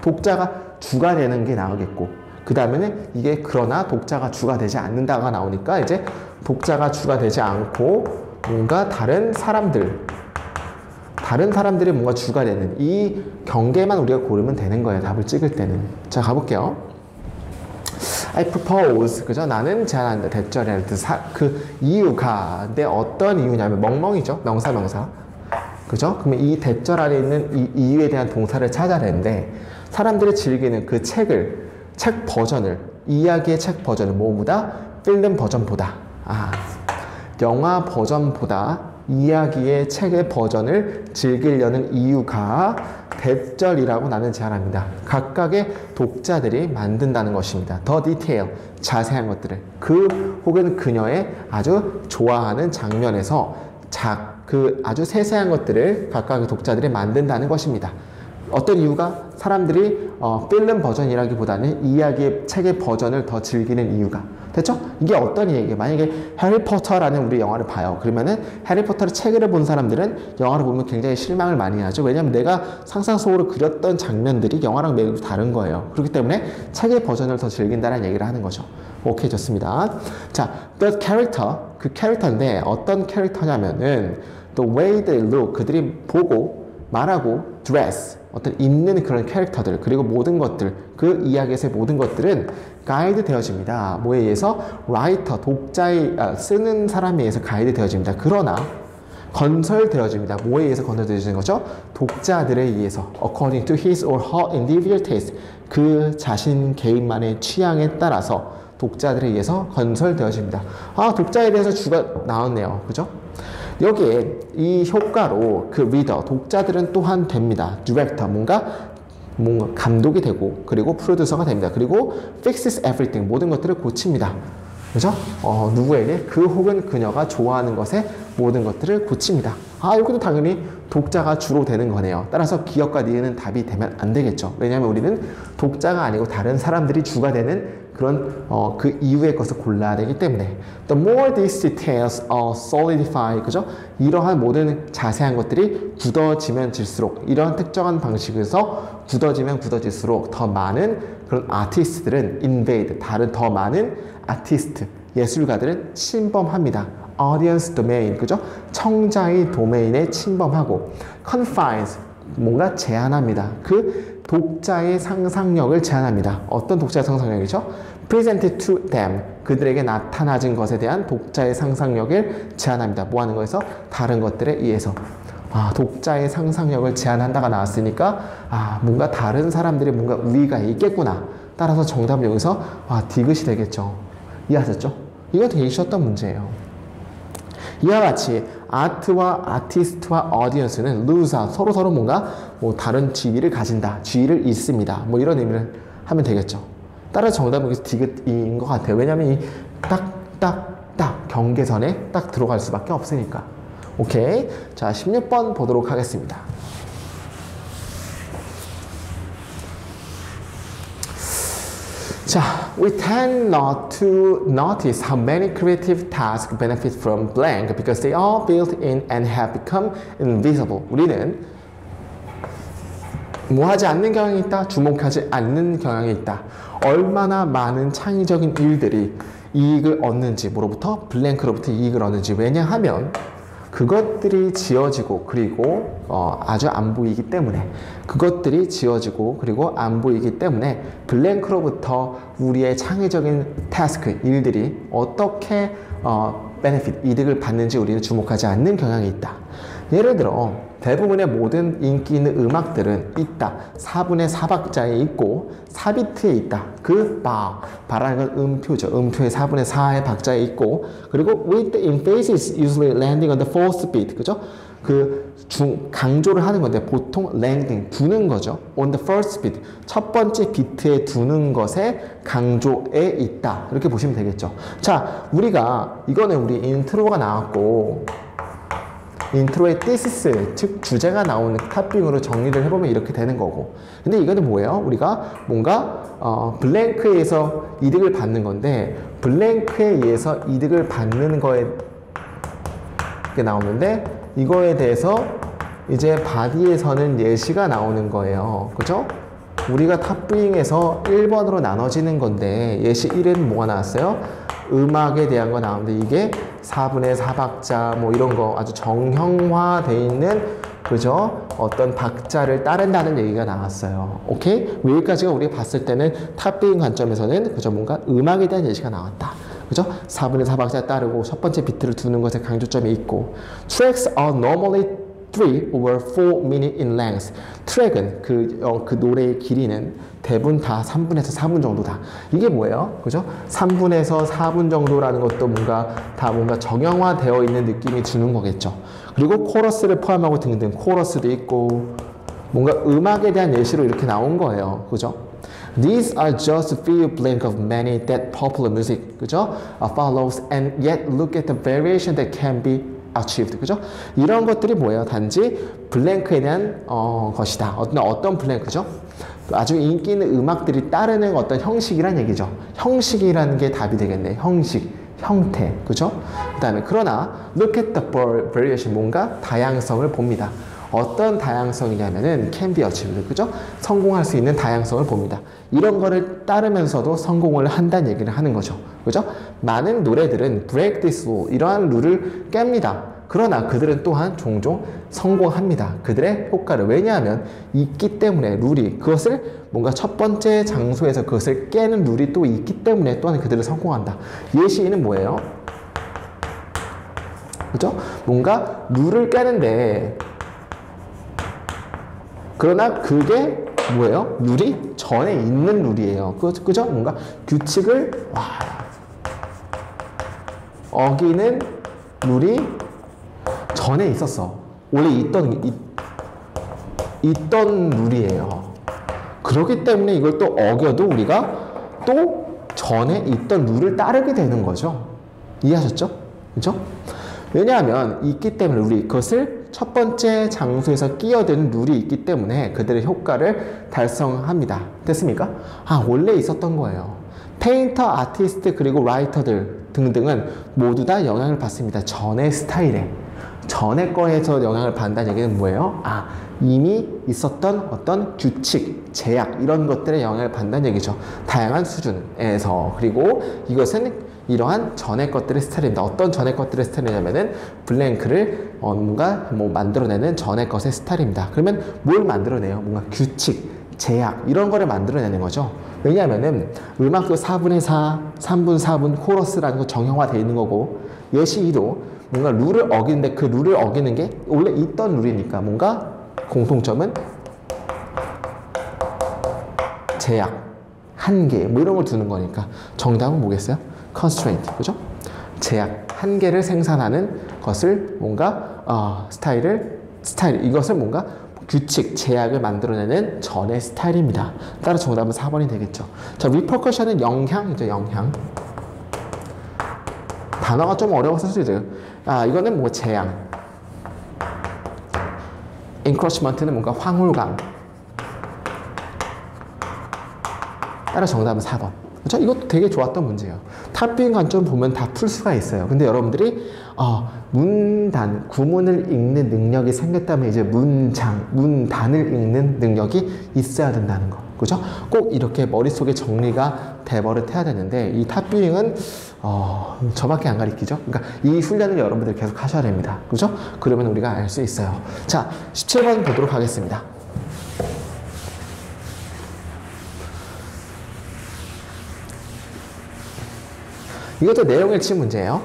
독자가 주가 되는 게 나오겠고, 그 다음에는 이게 그러나 독자가 주가 되지 않는다가 나오니까 이제 독자가 주가 되지 않고 뭔가 다른 사람들이 뭔가 주가 되는 이 경계만 우리가 고르면 되는 거예요. 답을 찍을 때는. 자, 가볼게요. I propose. 그죠? 나는 제안한다. 대절이라는 그 이유가, 근데 어떤 이유냐면 멍멍이죠. 명사. 그죠? 그러면 이 대절 아래 있는 이 이유에 대한 동사를 찾아내는데, 사람들이 즐기는 그 책 버전을, 이야기의 책 버전을 뭐보다? 필름 버전보다. 영화 버전보다 이야기의 책의 버전을 즐기려는 이유가 대절이라고 나는 제안합니다. 각각의 독자들이 만든다는 것입니다. 더 디테일, 자세한 것들을. 그 혹은 그녀의 아주 좋아하는 장면에서 그 아주 세세한 것들을 각각의 독자들이 만든다는 것입니다. 어떤 이유가? 사람들이 필름 버전이라기보다는 이야기의 책의 버전을 더 즐기는 이유가. 됐죠? 이게 어떤 얘기예요? 만약에 해리포터라는 우리 영화를 봐요. 그러면은 해리포터를 책을 본 사람들은 영화를 보면 굉장히 실망을 많이 하죠. 왜냐하면 내가 상상 속으로 그렸던 장면들이 영화랑 매우 다른 거예요. 그렇기 때문에 책의 버전을 더 즐긴다는 얘기를 하는 거죠. 오케이, 좋습니다. 자, the character, 그 캐릭터인데 어떤 캐릭터냐면은 the way they look, 그들이 보고 말하고 dress, 어떤 입는 그런 캐릭터들, 그리고 모든 것들, 그 이야기에서의 모든 것들은 가이드 되어집니다. 뭐에 의해서? 라이터, 독자의, 쓰는 사람에 의해서 가이드 되어집니다. 그러나 건설되어집니다. 뭐에 의해서 건설되어지는 거죠? 독자들에 의해서 according to his or her individual taste, 그 자신 개인만의 취향에 따라서 독자들에 의해서 건설되어집니다. 독자에 대해서 주가 나왔네요. 그죠? 여기에 이 효과로 그 리더, 독자들은 또한 됩니다. 디렉터, 뭔가 감독이 되고, 그리고 프로듀서가 됩니다. 그리고 fixes everything, 모든 것들을 고칩니다. 그죠? 누구에게? 그 혹은 그녀가 좋아하는 것에 모든 것들을 고칩니다. 여기도 당연히 독자가 주로 되는 거네요. 따라서 기역과 니은은 답이 되면 안 되겠죠. 왜냐하면 우리는 독자가 아니고 다른 사람들이 주가 되는 그런 그 이후의 것을 골라야 되기 때문에 the more these details are solidified, 그죠? 이러한 모든 자세한 것들이 굳어지면 질수록, 이러한 특정한 방식에서 굳어지면 굳어질수록 더 많은 그런 아티스트들은 invade, 다른 더 많은 아티스트, 예술가들은 침범합니다. audience domain, 그죠? 청자의 도메인에 침범하고 confines, 뭔가 제한합니다. 그 독자의 상상력을 제한합니다. 어떤 독자의 상상력이죠? presented to them, 그들에게 나타나진 것에 대한 독자의 상상력을 제한합니다. 뭐 하는 거에서? 다른 것들에 의해서. 독자의 상상력을 제한한다가 나왔으니까 뭔가 다른 사람들이 뭔가 우위가 있겠구나. 따라서 정답은 여기서 디귿이 되겠죠. 이해하셨죠? 이거 되게 쉬웠던 문제예요. 이와 같이 아트와 아티스트와 어디언스는 lose out, 서로 뭔가 다른 지위를 가진다, 지위를 잃습니다. 이런 의미를 하면 되겠죠. 따라서 정답은 여기서 디귿인 것 같아요. 왜냐면 이 딱 경계선에 딱 들어갈 수밖에 없으니까. 오케이. 자, 16번 보도록 하겠습니다. 자, we tend not to notice how many creative tasks benefit from blank because they are built in and have become invisible. 우리는 뭐 하지 않는 경향이 있다, 주목하지 않는 경향이 있다. 얼마나 많은 창의적인 일들이 이익을 얻는지, 뭐로부터? 블랭크로부터 이익을 얻는지. 왜냐하면 그것들이 지어지고 그리고 아주 안 보이기 때문에 그것들이 지어지고 그리고 안 보이기 때문에 블랭크로부터 우리의 창의적인 태스크, 일들이 어떻게 베네핏, 이득을 받는지 우리는 주목하지 않는 경향이 있다. 예를 들어 대부분의 모든 인기 있는 음악들은 있다. 4분의 4박자에 있고 4비트에 있다. 그 바라는 건 음표죠. 음표의 4분의 4의 박자에 있고 그리고 with the emphasis usually landing on the fourth beat. 그죠? 강조를 하는 건데 보통 landing, 두는 거죠. on the first beat. 첫 번째 비트에 두는 것에 강조에 있다. 이렇게 보시면 되겠죠. 자, 이거는 우리 인트로가 나왔고 인트로의 thesis, 즉 주제가 나오는 탑빙으로 정리를 해보면 이렇게 되는 거고 근데 이거는 뭐예요? 우리가 뭔가 블랭크에 의해서 이득을 받는 건데 블랭크에 의해서 이득을 받는 거에 나오는데 이거에 대해서 이제 바디에서는 예시가 나오는 거예요. 그죠? 우리가 탑빙에서 1번으로 나눠지는 건데 예시 1에는 뭐가 나왔어요? 음악에 대한 거 나오는데 이게 4분의 4박자 뭐 이런 거 아주 정형화되어 있는 그죠? 어떤 박자를 따른다는 얘기가 나왔어요. 오케이? 여기까지가 우리가 봤을 때는 탑빙 관점에서는 그죠? 뭔가 음악에 대한 예시가 나왔다. 그죠? 4분의 4박자 따르고 첫 번째 비트를 두는 것에 강조점이 있고 Tracks are normally 3 over 4 minutes in length. 트랙은 그 노래의 길이는 대부분 다 3분에서 4분 정도다. 이게 뭐예요? 그죠? 3분에서 4분 정도라는 것도 뭔가 정형화되어 있는 느낌이 주는 거겠죠. 그리고 코러스를 포함하고 등등 코러스도 있고 뭔가 음악에 대한 예시로 이렇게 나온 거예요. 그죠? These are just a few blank of many that popular music, 그죠? follows and yet look at the variation that can be achieved, 그죠? 이런 것들이 뭐예요? 단지 블랭크에 대한 것이다. 어떤 블랭크죠? 아주 인기 있는 음악들이 따르는 어떤 형식이란 얘기죠. 형식이라는 게 답이 되겠네. 형식, 형태, 그죠? 그 다음에 그러나 look at the variation, 뭔가 다양성을 봅니다. 어떤 다양성이냐면은 can be achieved, 그죠? 성공할 수 있는 다양성을 봅니다. 이런 거를 따르면서도 성공을 한다는 얘기를 하는 거죠. 그죠? 많은 노래들은 break this rule, 이러한 룰을 깹니다. 그러나 그들은 또한 종종 성공합니다. 그들의 효과를. 왜냐하면 있기 때문에 룰이 그것을 뭔가 첫 번째 장소에서 그것을 깨는 룰이 또 있기 때문에 또한 그들은 성공한다. 예시는 뭐예요? 그죠? 뭔가 룰을 깨는데 그러나 그게 뭐예요? 룰이 전에 있는 룰이에요. 그죠? 뭔가 규칙을 어기는 룰이 전에 있었어. 원래 있던 룰이에요. 그렇기 때문에 이걸 또 어겨도 우리가 또 전에 있던 룰을 따르게 되는 거죠. 이해하셨죠? 그죠? 왜냐하면 있기 때문에 우리 그것을 첫 번째 장소에서 끼어드는 룰이 있기 때문에 그들의 효과를 달성합니다. 됐습니까? 원래 있었던 거예요. 페인터, 아티스트, 그리고 라이터들 등등은 모두 다 영향을 받습니다. 전의 스타일에. 전의 거에서 영향을 받는다는 얘기는 뭐예요? 이미 있었던 어떤 규칙, 제약 이런 것들에 영향을 받는다는 얘기죠. 다양한 수준에서. 그리고 이것은 이러한 전의 것들의 스타일입니다. 어떤 전의 것들의 스타일이냐면은 블랭크를 뭔가 만들어내는 전의 것의 스타일입니다. 그러면 뭘 만들어내요? 뭔가 규칙, 제약 이런 거를 만들어내는 거죠. 왜냐하면은 음악도 4분의 4, 3분 4분 코러스라는 거 정형화되어 있는 거고 예시 2도 뭔가 룰을 어기는데 그 룰을 어기는 게 원래 있던 룰이니까 뭔가 공통점은 제약, 한계 뭐 이런 걸 두는 거니까 정답은 뭐겠어요? constraint, 그죠? 제약, 한계를 생산하는 것을 뭔가 스타일 이것을 뭔가 규칙, 제약을 만들어내는 전의 스타일입니다. 따라 정답은 4번이 되겠죠. 자, repercussion은 영향이죠, 영향. 단어가 좀 어려워서 쓰죠. 이거는 뭐 재앙. encroachment는 뭔가 황홀감. 따라 정답은 4번. 그렇죠? 이것도 되게 좋았던 문제예요. 탑빙 관점 보면 다 풀 수가 있어요. 근데 여러분들이 문단, 구문을 읽는 능력이 생겼다면 이제 문장, 문단을 읽는 능력이 있어야 된다는 거. 그죠? 꼭 이렇게 머릿속에 정리가 대버릇 해야 되는데 이 탑뷰잉은 저밖에 안 가리키죠. 그러니까 이 훈련을 여러분들 계속 하셔야 됩니다. 그죠? 그러면 우리가 알 수 있어요. 자, 17번 보도록 하겠습니다. 이것도 내용 일치 문제예요.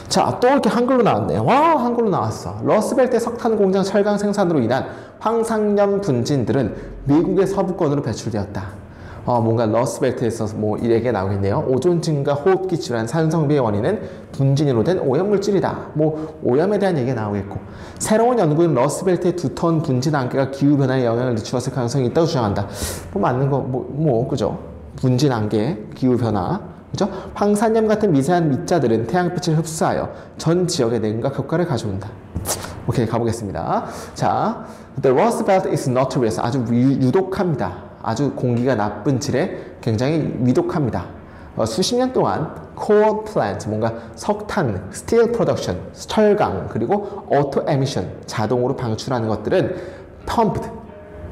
자, 또 이렇게 한글로 나왔네요. 와, 한글로 나왔어. 러스벨트 석탄 공장 철강 생산으로 인한 황상염 분진들은 미국의 서부권으로 배출되었다. 뭔가 러스벨트에서 뭐 이렇게 나오겠네요. 오존 증가, 호흡기 질환, 산성비의 원인은 분진으로 된 오염물질이다. 뭐 오염에 대한 얘기가 나오겠고, 새로운 연구는 러스벨트의 두터운 분진 안개가 기후 변화에 영향을 미치었을 가능성이 있다고 주장한다. 뭐 맞는 거 그죠? 분진 안개, 기후 변화. 그죠? 황산염 같은 미세한 밑자들은 태양빛을 흡수하여 전 지역에 냉각 효과를 가져온다. 오케이, 가보겠습니다. 자, The Rust Belt is notorious. 아주 유독합니다. 아주 공기가 나쁜 질에 굉장히 위독합니다. 수십 년 동안 coal plant, 뭔가 석탄, steel production, 철강, 그리고 auto emission, 자동으로 방출하는 것들은 pumped,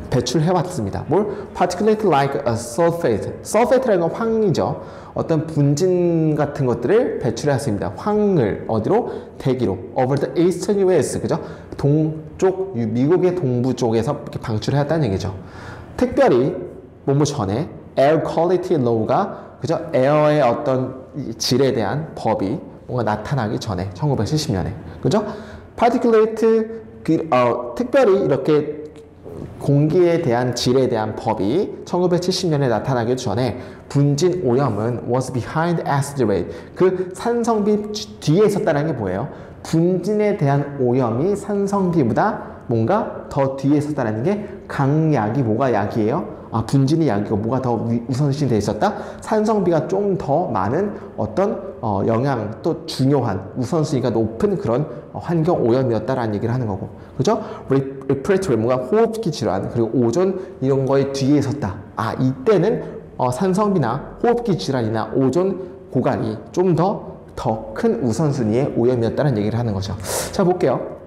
배출해왔습니다. 뭘? Particulate like a sulfate. sulfate라는 건 황이죠. 어떤 분진 같은 것들을 배출해왔습니다. 황을 어디로? 대기로. Over the eastern US. 그죠? 동쪽, 미국의 동부 쪽에서 이렇게 방출해왔다는 얘기죠. 특별히, 뭐뭐 전에 air quality law가, 그죠? 에어의 어떤 질에 대한 법이 뭔가 나타나기 전에, 1970년에. 그죠? particulate, 특별히 이렇게 공기에 대한 질에 대한 법이 1970년에 나타나기 전에 분진 오염은 was behind acid rate. 그 산성비 뒤에 있었다는 게 뭐예요? 분진에 대한 오염이 산성비보다 뭔가 더 뒤에 있었다는 게 강약이 뭐가 약이에요? 분진이 약이고 뭐가 더 우선시돼 있었다? 산성비가 좀 더 많은 어떤 영향 또 중요한 우선순위가 높은 그런 환경 오염이었다라는 얘기를 하는 거고, 그죠? respiratory 뭔가 호흡기 질환 그리고 오존 이런 거에 뒤에 있었다. 이때는 산성비나 호흡기 질환이나 오존 고갈이 좀 더 큰 우선순위의 오염이었다는 얘기를 하는 거죠. 자, 볼게요.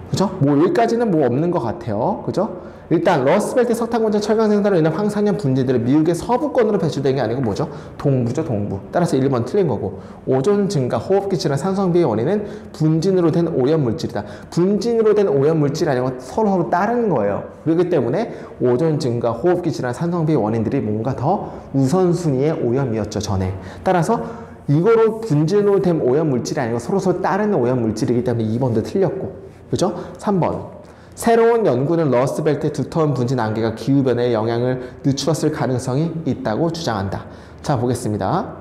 그죠? 뭐 여기까지는 뭐 없는 것 같아요. 그죠? 일단 러스벨트 석탄 공장 철강 생산으로 인한 황산염 분진들은 미국의 서부권으로 배출된 게 아니고 뭐죠? 동부죠, 동부. 따라서 1번 틀린 거고, 오존 증가, 호흡기 질환, 산성비의 원인은 분진으로 된 오염 물질이다. 분진으로 된 오염 물질이 아니고 서로 다른 거예요. 그렇기 때문에 오존 증가, 호흡기 질환, 산성비의 원인들이 뭔가 더 우선순위의 오염이었죠, 전에. 따라서 이거로 분진으로 된 오염 물질이 아니고 서로 다른 오염 물질이기 때문에 2번도 틀렸고, 그죠? 3번. 새로운 연구는 러스트벨트의 두터운 분진 안개가 기후변화에 영향을 늦추었을 가능성이 있다고 주장한다. 자, 보겠습니다.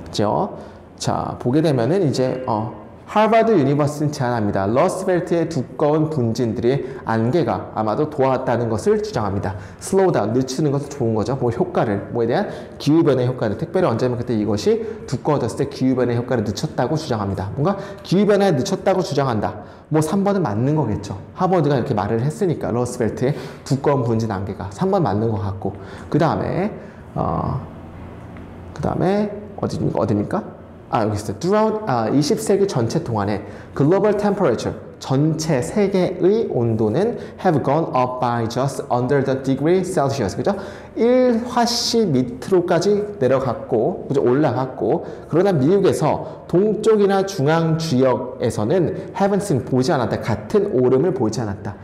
그죠? 자, 보게 되면은 이제, 하버드 유니버시티는 제안합니다. 러스트벨트의 두꺼운 분진들이 안개가 아마도 도왔다는 것을 주장합니다. 슬로우 다운, 늦추는 것은 좋은 거죠. 뭐 효과를, 뭐에 대한 기후변화의 효과를, 특별히 언제면 그때 이것이 두꺼워졌을 때 기후변화의 효과를 늦췄다고 주장합니다. 뭔가 기후변화에 늦췄다고 주장한다. 뭐 3번은 맞는 거겠죠. 하버드가 이렇게 말을 했으니까 러스트벨트의 두꺼운 분진 안개가 3번 맞는 것 같고, 그 다음에 어디입니까? 여기 있어요. Throughout 20세기 전체 동안에 global temperature, 전체 세계의 온도는 have gone up by just under the degree Celsius. 그죠? 1화씨 밑으로까지 내려갔고, 그죠? 올라갔고, 그러나 미국에서 동쪽이나 중앙 지역에서는 haven't seen, 보지 않았다. 같은 오름을 보이지 않았다.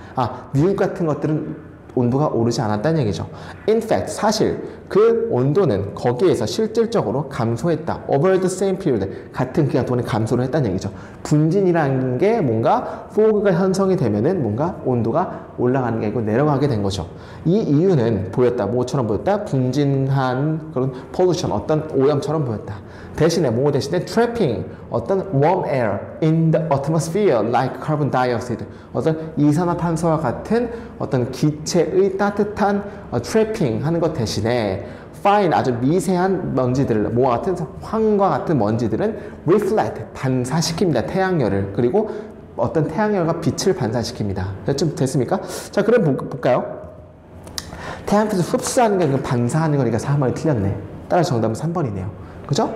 미국 같은 것들은 온도가 오르지 않았다는 얘기죠. In fact, 사실 그 온도는 거기에서 실질적으로 감소했다. Over the same period, 같은 기간 동안에 감소를 했다는 얘기죠. 분진이라는 게 뭔가 fog가 형성이 되면은 뭔가 온도가 올라가는 게 아니고 내려가게 된 거죠. 이 이유는 보였다. 뭐처럼 보였다? 분진한 그런 pollution, 어떤 오염처럼 보였다. 대신에 뭐 대신에 trapping, 어떤 warm air in the atmosphere like carbon dioxide, 어떤 이산화탄소와 같은 어떤 기체의 따뜻한 trapping 하는 것 대신에 fine, 아주 미세한 먼지들을, 뭐와 같은 황과 같은 먼지들은 reflect, 반사시킵니다. 태양열을. 그리고 어떤 태양열과 빛을 반사시킵니다. 좀 됐습니까? 자, 그럼 볼까요? 태양빛을 흡수하는 게 아니고 반사하는 거니까 3번이 틀렸네. 따라서 정답은 3번이네요. 그죠?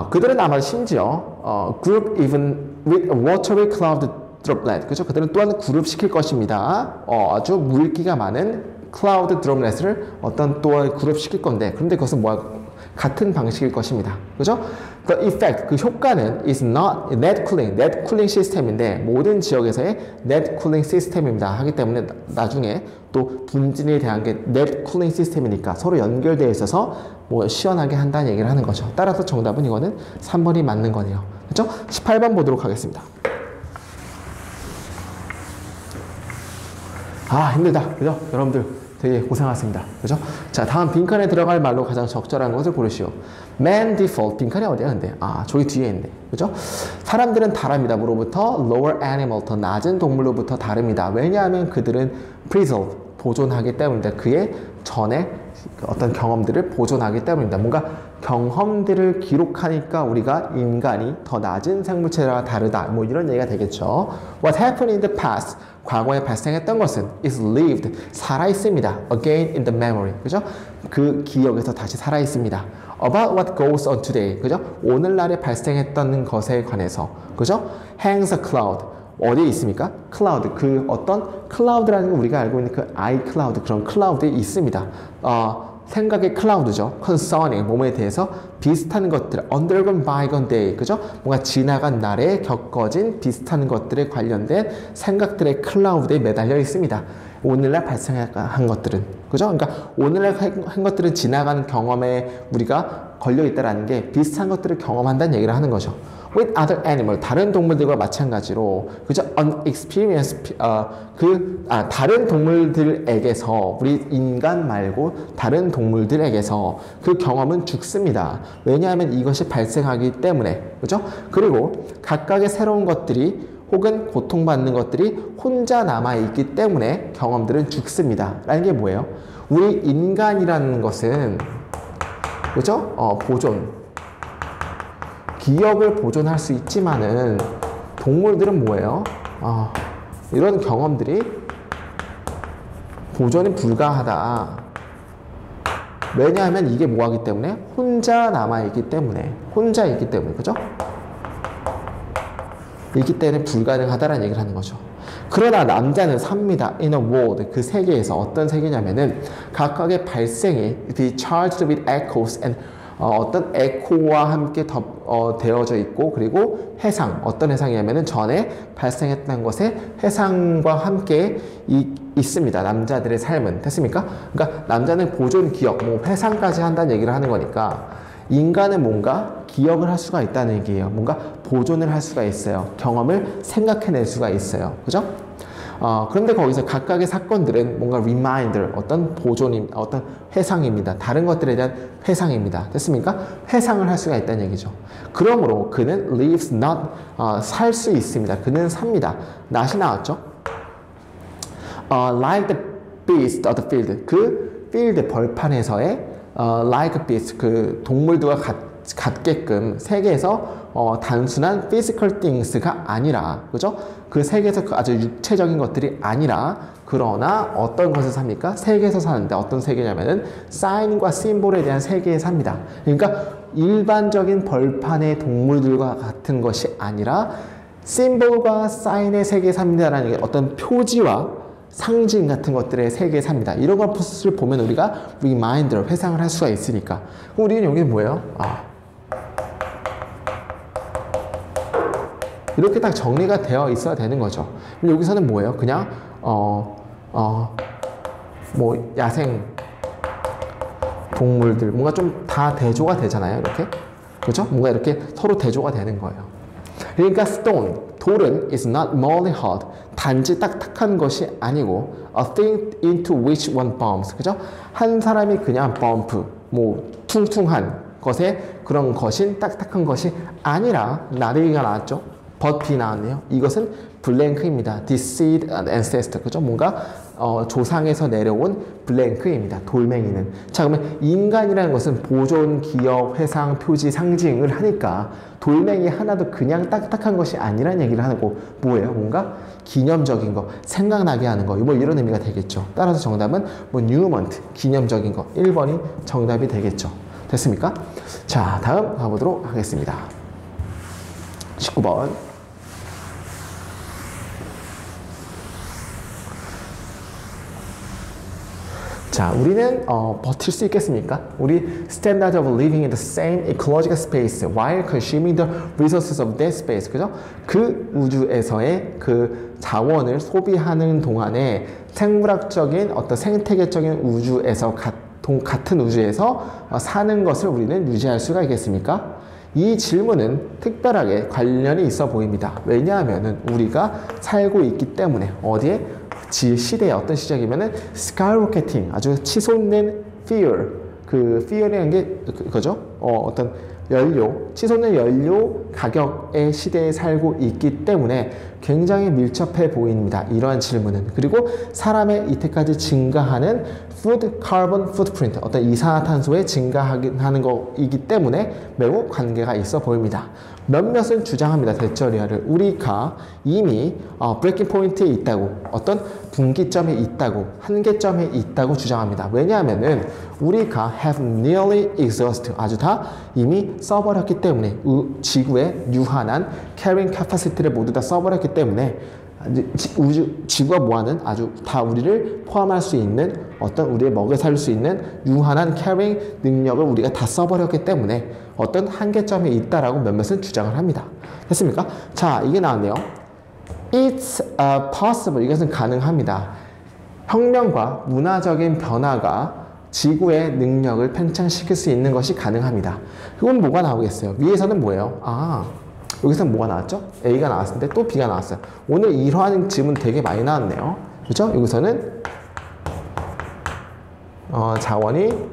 그들은 아마 심지어 group even with a watery cloud droplet. 그죠? 그들은 또한 그룹시킬 것입니다. 아주 물기가 많은 cloud droplet을 어떤 또한 그룹시킬 건데, 그런데 그것은 뭐야? 같은 방식일 것입니다. 그죠? The effect, 그 효과는 is not net cooling 시스템인데 모든 지역에서의 net cooling 시스템입니다. 하기 때문에 나중에 또 분진에 대한 게 net cooling 시스템이니까 서로 연결되어 있어서 뭐 시원하게 한다는 얘기를 하는 거죠. 따라서 정답은 이거는 3번이 맞는 거네요. 그죠? 18번 보도록 하겠습니다. 힘들다. 그죠? 여러분들 되게 고생하셨습니다. 그죠? 자, 다음 빈칸에 들어갈 말로 가장 적절한 것을 고르시오. Man default. 빈칸이 어디야, 근데? 저기 뒤에 있네. 그죠? 사람들은 다릅니다. 뭐로부터? Lower animal. 더 낮은 동물로부터 다릅니다. 왜냐하면 그들은 preserve. 보존하기 때문입니다. 그의 전에 어떤 경험들을 보존하기 때문입니다. 뭔가 경험들을 기록하니까 우리가 인간이 더 낮은 생물체와 다르다. 뭐 이런 얘기가 되겠죠. What happened in the past? 과거에 발생했던 것은 is lived. 살아있습니다. Again in the memory. 그죠? 그 기억에서 다시 살아있습니다. About what goes on today. 그죠? 오늘날에 발생했던 것에 관해서. 그죠? Hangs a cloud. 어디에 있습니까? 클라우드. 그 어떤 클라우드라는 게 우리가 알고 있는 그 아이클라우드, 그런 클라우드에 있습니다. 생각의 클라우드죠. concerning, 몸에 대해서 비슷한 것들, undergone bygone day, 그죠? 뭔가 지나간 날에 겪어진 비슷한 것들에 관련된 생각들의 클라우드에 매달려 있습니다. 오늘날 발생한 것들은, 그죠? 그러니까 오늘날 한 것들은 지나간 경험에 우리가 걸려 있다라는 게 비슷한 것들을 경험한다는 얘기를 하는 거죠. With other animal, 다른 동물들과 마찬가지로, 그죠? Unexperienced, 다른 동물들에게서, 우리 인간 말고 다른 동물들에게서 그 경험은 죽습니다. 왜냐하면 이것이 발생하기 때문에, 그죠? 그리고 각각의 새로운 것들이 혹은 고통받는 것들이 혼자 남아있기 때문에 경험들은 죽습니다. 라는 게 뭐예요? 우리 인간이라는 것은, 그죠? 보존. 기억을 보존할 수 있지만은 동물들은 뭐예요? 이런 경험들이 보존이 불가하다. 왜냐하면 이게 뭐하기 때문에? 혼자 남아있기 때문에. 혼자 있기 때문에. 그죠? 있기 때문에 불가능하다라는 얘기를 하는 거죠. 그러나 남자는 삽니다. In a world. 그 세계에서 어떤 세계냐면은 각각의 발생이 be charged with echoes and 어떤 에코와 함께 되어져 있고, 그리고 해상, 어떤 해상이냐면은 전에 발생했던 것의 해상과 함께 있습니다. 남자들의 삶은. 됐습니까? 그러니까 남자는 보존, 기억, 뭐 해상까지 한다는 얘기를 하는 거니까 인간은 뭔가 기억을 할 수가 있다는 얘기예요. 뭔가 보존을 할 수가 있어요. 경험을 생각해낼 수가 있어요. 그죠? 그런데 거기서 각각의 사건들은 뭔가 reminder, 어떤 보존임, 어떤 회상입니다. 다른 것들에 대한 회상입니다. 됐습니까? 회상을 할 수가 있다는 얘기죠. 그러므로 그는 lives not, 살 수 있습니다. 그는 삽니다. not이 나왔죠? Like the beast of the field. 그 field 벌판에서의 like a beast, 그 동물들과 같게끔 세계에서 단순한 physical things가 아니라, 그죠? 그 세계에서 아주 육체적인 것들이 아니라, 그러나 어떤 것을 삽니까? 세계에서 사는데 어떤 세계냐면은 사인과 심볼에 대한 세계에 삽니다. 그러니까 일반적인 벌판의 동물들과 같은 것이 아니라 심볼과 사인의 세계에 삽니다라는 게 어떤 표지와 상징 같은 것들의 세계에 삽니다. 이런 것을 보면 우리가 reminder, 회상을 할 수가 있으니까. 그럼 우리는 여기 뭐예요? 이렇게 딱 정리가 되어 있어야 되는 거죠. 여기서는 뭐예요? 그냥 뭐 야생 동물들 뭔가 좀 다 대조가 되잖아요. 이렇게, 그렇죠? 뭔가 이렇게 서로 대조가 되는 거예요. 그러니까 stone, 돌은 is not merely hard, 단지 딱딱한 것이 아니고 a thing into which one bumps, 그죠? 한 사람이 그냥 bump, 뭐 퉁퉁한 것에 그런 것인 딱딱한 것이 아니라, 나르기가 나왔죠? but 나왔네요. 이것은 블랭크입니다. Deceived ancestor, 그죠? 뭔가 조상에서 내려온 블랭크입니다. 돌멩이는. 자, 그러면 인간이라는 것은 보존, 기억, 회상, 표지, 상징을 하니까 돌멩이 하나도 그냥 딱딱한 것이 아니라는 얘기를 하고, 뭐예요? 뭔가 기념적인 거, 생각나게 하는 거, 뭐 이런 의미가 되겠죠. 따라서 정답은 뭐 monument, 기념적인 거, 1번이 정답이 되겠죠. 됐습니까? 자, 다음 가보도록 하겠습니다. 19번. 자, 우리는 버틸 수 있겠습니까? 우리 standard of living in the same ecological space while consuming the resources of that space. 그죠? 그 우주에서의 그 자원을 소비하는 동안에 생물학적인 어떤 생태계적인 우주에서 같은 우주에서 사는 것을 우리는 유지할 수가 있겠습니까? 이 질문은 특별하게 관련이 있어 보입니다. 왜냐하면은 우리가 살고 있기 때문에 어디에? 시대의 어떤 시작이면은 skyrocketing 아주 치솟는 fear 그 fear이라는 게 그거죠. 어떤 연료 치솟는 연료 가격의 시대에 살고 있기 때문에 굉장히 밀접해 보입니다. 이러한 질문은. 그리고 사람의 이때까지 증가하는 food carbon footprint 어떤 이산화탄소의 증가하는 거이기 때문에 매우 관계가 있어 보입니다. 몇몇은 주장합니다. 대처리아를 우리가 이미 브레이킹 포인트에 있다고 어떤 분기점에 있다고 한계점에 있다고 주장합니다. 왜냐하면은 우리가 have nearly exhausted 아주 다 이미 써버렸기 때문에 지구의 유한한 carrying capacity를 모두 다 써버렸기 때문에 지구가 뭐하는 아주 다 우리를 포함할 수 있는 어떤 우리의 먹여 살릴 수 있는 유한한 carrying 능력을 우리가 다 써버렸기 때문에 어떤 한계점에 있다라고 몇몇은 주장을 합니다. 됐습니까? 자, 이게 나왔네요. It's possible. 이것은 가능합니다. 혁명과 문화적인 변화가 지구의 능력을 팽창시킬 수 있는 것이 가능합니다. 그건 뭐가 나오겠어요? 위에서는 뭐예요? 여기서 뭐가 나왔죠? A가 나왔는데 또 B가 나왔어요. 오늘 이러한 질문 되게 많이 나왔네요. 그렇죠? 여기서는 자원이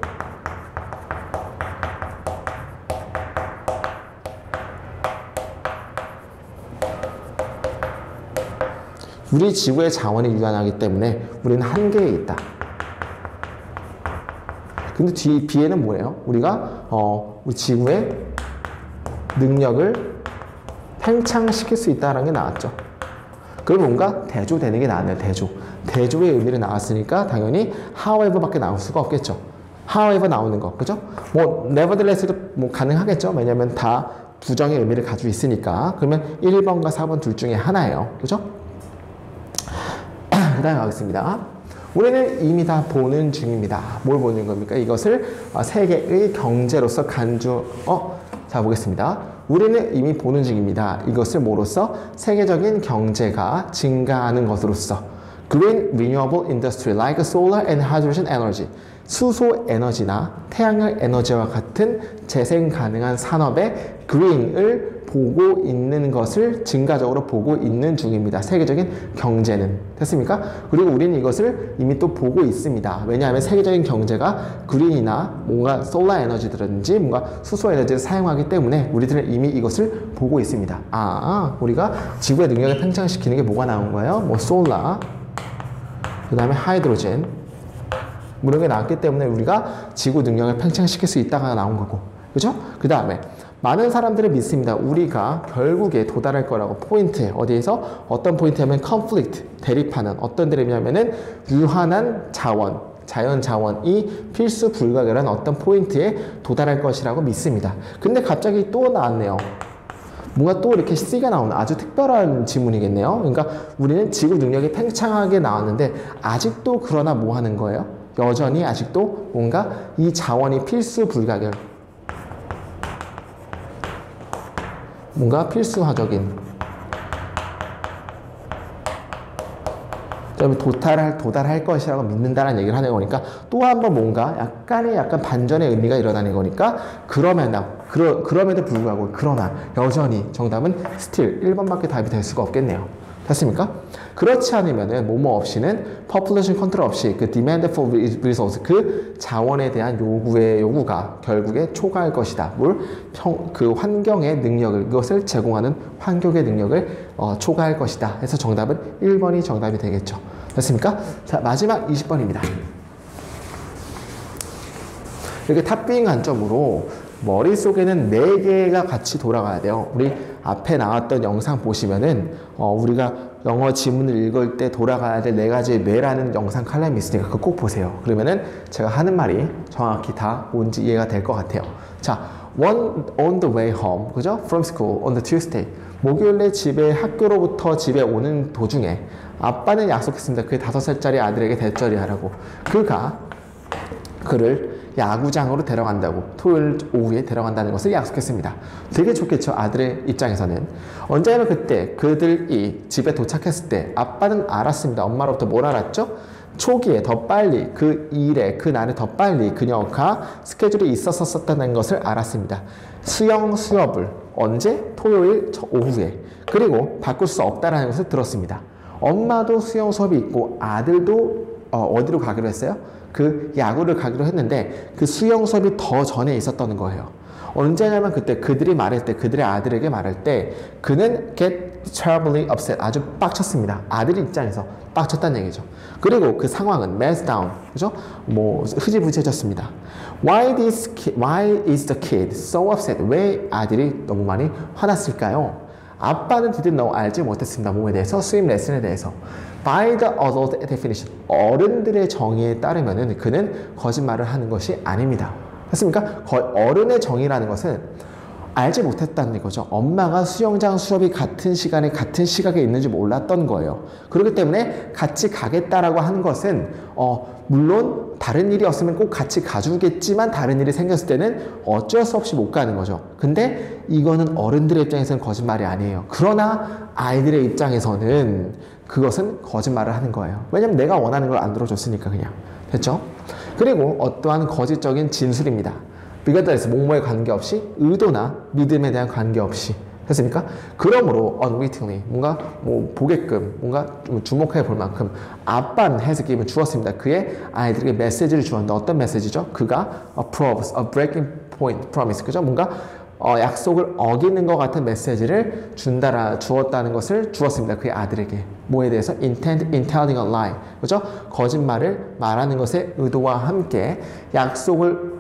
우리 지구의 자원이 유한하기 때문에 우리는 한계에 있다. 근데 B에는 뭐예요? 우리가 우리 지구의 능력을 팽창시킬 수 있다는 게 나왔죠. 그럼 뭔가 대조되는 게 나왔네요. 대조의 의미를 나왔으니까 당연히 however밖에 나올 수가 없겠죠. however 나오는 거, 그죠? 뭐 nevertheless도 뭐 가능하겠죠. 왜냐면 다 부정의 의미를 가지고 있으니까. 그러면 1번과 4번 둘 중에 하나예요. 그죠? 그 다음에 가겠습니다. 우리는 이미 다 보는 중입니다. 뭘 보는 겁니까? 이것을 세계의 경제로서 자, 보겠습니다. 우리는 이미 보는 중입니다. 이것을 뭐로써? 세계적인 경제가 증가하는 것으로서 Green Renewable Industry like solar and hydrogen energy 수소 에너지나 태양열 에너지와 같은 재생 가능한 산업의 green을 보고 있는 것을 증가적으로 보고 있는 중입니다. 세계적인 경제는. 됐습니까? 그리고 우리는 이것을 이미 또 보고 있습니다. 왜냐하면 세계적인 경제가 그린이나 뭔가 솔라 에너지든지 뭔가 수소 에너지를 사용하기 때문에 우리들은 이미 이것을 보고 있습니다. 우리가 지구의 능력을 팽창시키는 게 뭐가 나온 거예요? 뭐 솔라, 그 다음에 하이드로젠 이런 게 나왔기 때문에 우리가 지구 능력을 팽창시킬 수 있다가 나온 거고, 그죠? 그 다음에 많은 사람들이 믿습니다. 우리가 결국에 도달할 거라고. 포인트에 어디에서? 어떤 포인트냐면 conflict, 대립하는 어떤 대립이냐면은 유한한 자원, 자연 자원이 필수 불가결한 어떤 포인트에 도달할 것이라고 믿습니다. 근데 갑자기 또 나왔네요. 뭔가 또 이렇게 C가 나오는 아주 특별한 지문이겠네요. 그러니까 우리는 지구 능력이 팽창하게 나왔는데 아직도 그러나 뭐 하는 거예요? 여전히 아직도 뭔가 이 자원이 필수 불가결, 뭔가 필수화적인 도달할 것이라고 믿는다는 얘기를 하는 거니까 또 한 번 뭔가 약간 반전의 의미가 일어나는 거니까 그럼에도 불구하고 그러나 여전히 정답은 still 1번밖에 답이 될 수가 없겠네요. 됐습니까? 그렇지 않으면은 뭐뭐 없이는 population control 없이 그 demand for resource 그 자원에 대한 요구가 결국에 초과할 것이다. 그 환경의 능력을 그것을 제공하는 환경의 능력을 초과할 것이다. 해서 정답은 1번이 정답이 되겠죠. 됐습니까? 자, 마지막 20번입니다. 이렇게 탑빙 관점으로 머릿속에는 4개가 같이 돌아가야 돼요. 우리 앞에 나왔던 영상 보시면은 우리가 영어 지문을 읽을 때 돌아가야 될 4가지의 뇌라는 영상 칼럼이 있으니까 그거 꼭 보세요. 그러면은 제가 하는 말이 정확히 다 뭔지 이해가 될 것 같아요. 자, on the way home, 그죠? From school on the Tuesday. 목요일에 학교로부터 집에 오는 도중에 아빠는 약속했습니다. 그의 5살짜리 아들에게 대절이 하라고. 그가 그를 야구장으로 데려간다고, 토요일 오후에 데려간다는 것을 약속했습니다. 되게 좋겠죠. 아들의 입장에서는. 언제나 그때 그들이 집에 도착했을 때 아빠는 알았습니다. 엄마로부터 뭘 알았죠? 초기에 더 빨리 그 일에 그 날에 더 빨리 그녀가 스케줄이 있었었다는 것을 알았습니다. 수영 수업을 언제? 토요일 오후에. 그리고 바꿀 수 없다는 것을 들었습니다. 엄마도 수영 수업이 있고 아들도 어디로 가기로 했어요? 그 야구를 가기로 했는데 그 수영 수업이 더 전에 있었던 거예요. 언제냐면 그때 그들이 말할 때, 그들의 아들에게 말할 때 그는 get terribly upset, 아주 빡쳤습니다. 아들 입장에서 빡쳤다는 얘기죠. 그리고 그 상황은 mess down, 그죠? 뭐 흐지부지해졌습니다. Why is the kid so upset? 왜 아들이 너무 많이 화났을까요? 아빠는 didn't know, 알지 못했습니다. 몸에 대해서, 스윙 레슨에 대해서. By the adult definition, 어른들의 정의에 따르면은 그는 거짓말을 하는 것이 아닙니다. 됐습니까? 어른의 정의라는 것은 알지 못했다는 거죠. 엄마가 수영장 수업이 같은 시간에 같은 시각에 있는지 몰랐던 거예요. 그렇기 때문에 같이 가겠다라고 하는 것은 물론 다른 일이 없으면 꼭 같이 가주겠지만 다른 일이 생겼을 때는 어쩔 수 없이 못 가는 거죠. 근데 이거는 어른들의 입장에서는 거짓말이 아니에요. 그러나 아이들의 입장에서는 그것은 거짓말을 하는 거예요. 왜냐면 내가 원하는 걸 안 들어줬으니까 그냥. 됐죠? 그리고 어떠한 거짓적인 진술입니다. regardless, 뭐뭐에 관계없이, 의도나 믿음에 대한 관계없이. 됐습니까? 그러므로 unwittingly, 뭔가 뭐 보게끔, 뭔가 좀 주목해 볼 만큼 아빠는 has given, 주었습니다. 그의 아이들에게 메시지를 주었는데 어떤 메시지죠? 그가 approves, a breaking point promise, 그죠? 뭔가 약속을 어기는 것 같은 메시지를 주었다는 것을 주었습니다. 그의 아들에게. 뭐에 대해서? Intent in telling a lie. 그죠? 거짓말을 말하는 것의 의도와 함께 약속을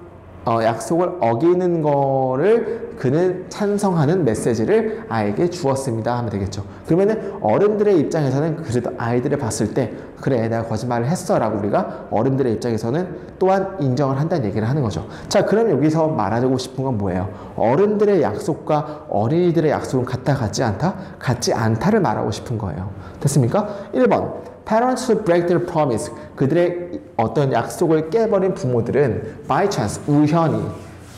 어기는 거를 그는 찬성하는 메시지를 아이에게 주었습니다 하면 되겠죠. 그러면은 어른들의 입장에서는 그래도 아이들을 봤을 때 그래 내가 거짓말을 했어 라고 우리가 어른들의 입장에서는 또한 인정을 한다는 얘기를 하는 거죠. 자, 그럼 여기서 말하고 싶은 건 뭐예요? 어른들의 약속과 어린이들의 약속은 같지 않다? 같지 않다를 말하고 싶은 거예요. 됐습니까? 1번 Parents who break their promise, 그들의 어떤 약속을 깨버린 부모들은 by chance,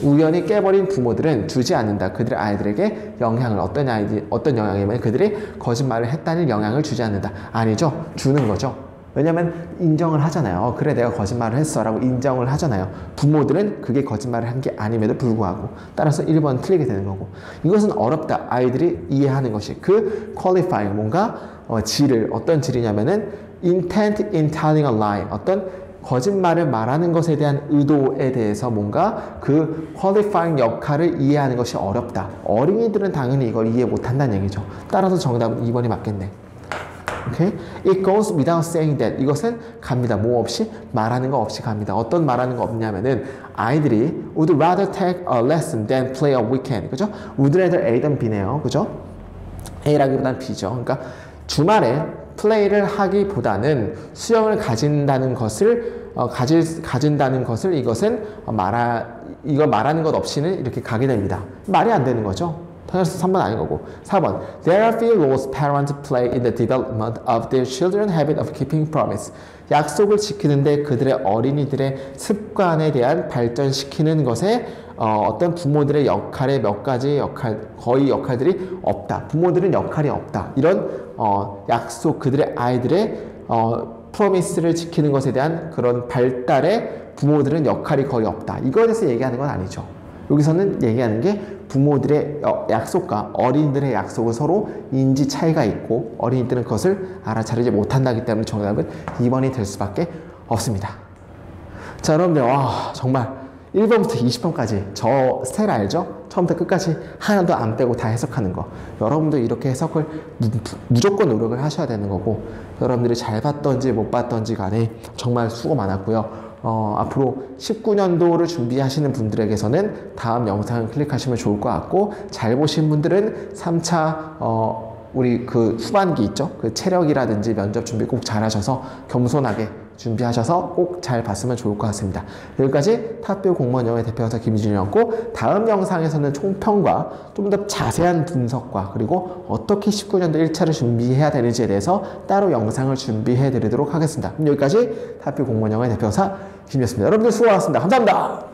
우연히 깨버린 부모들은 주지 않는다. 그들의 아이들에게 영향을, 어떤 영향이면 그들이 거짓말을 했다는 영향을 주지 않는다. 아니죠. 주는 거죠. 왜냐면 인정을 하잖아요. 그래 내가 거짓말을 했어 라고 인정을 하잖아요. 부모들은 그게 거짓말을 한 게 아님에도 불구하고. 따라서 1번 틀리게 되는 거고. 이것은 어렵다. 아이들이 이해하는 것이 그 qualifying, 뭔가 질을, 어떤 질이냐면은 intent in telling a lie, 어떤 거짓말을 말하는 것에 대한 의도에 대해서 뭔가 그 qualifying 역할을 이해하는 것이 어렵다. 어린이들은 당연히 이걸 이해 못한다는 얘기죠. 따라서 정답은 2번이 맞겠네. Okay? It goes without saying that. 이것은 갑니다. 뭐 없이? 말하는 거 없이 갑니다. 어떤 말하는 거 없냐면은 아이들이 would rather take a lesson than play a weekend. 그죠? would rather A든 B네요. 그죠? A라기보다는 B죠. 그러니까 주말에 플레이를 하기보다는 수영을 가진다는 것을 가진다는 것을 이것은 이거 말하는 것 없이는 이렇게 가게 됩니다. 말이 안 되는 거죠. 그래서 3번 아닌 거고. 4번 There are few roles parents play in the development of their children's habit of keeping promise. 약속을 지키는데 그들의 어린이들의 습관에 대한 발전시키는 것에 어떤 부모들의 역할의 몇 가지 거의 역할들이 없다. 부모들은 역할이 없다. 이런 약속, 그들의 아이들의 프로미스를 지키는 것에 대한 그런 발달에 부모들은 역할이 거의 없다. 이거에 대해서 얘기하는 건 아니죠. 여기서는 얘기하는 게 부모들의 약속과 어린이들의 약속은 서로 인지 차이가 있고 어린이들은 그것을 알아차리지 못한다기 때문에 정답은 2번이 될 수밖에 없습니다. 자, 여러분들 정말 1번부터 20번까지 저 스타일 알죠? 처음부터 끝까지 하나도 안 빼고 다 해석하는 거. 여러분도 이렇게 해석을 무조건 노력을 하셔야 되는 거고, 여러분들이 잘 봤던지 못 봤던지 간에 정말 수고 많았고요. 앞으로 19년도를 준비하시는 분들에게서는 다음 영상을 클릭하시면 좋을 것 같고, 잘 보신 분들은 3차 우리 그 후반기 있죠? 그 체력이라든지 면접 준비 꼭 잘 하셔서 겸손하게 준비하셔서 꼭 잘 봤으면 좋을 것 같습니다. 여기까지 탑뷰 공무원 영어의 대표강사 김희준이었고, 다음 영상에서는 총평과 좀 더 자세한 분석과 그리고 어떻게 19년도 1차를 준비해야 되는지에 대해서 따로 영상을 준비해 드리도록 하겠습니다. 그럼 여기까지 탑뷰 공무원 영어의 대표강사 김희준이었습니다. 여러분들 수고 많았습니다. 감사합니다.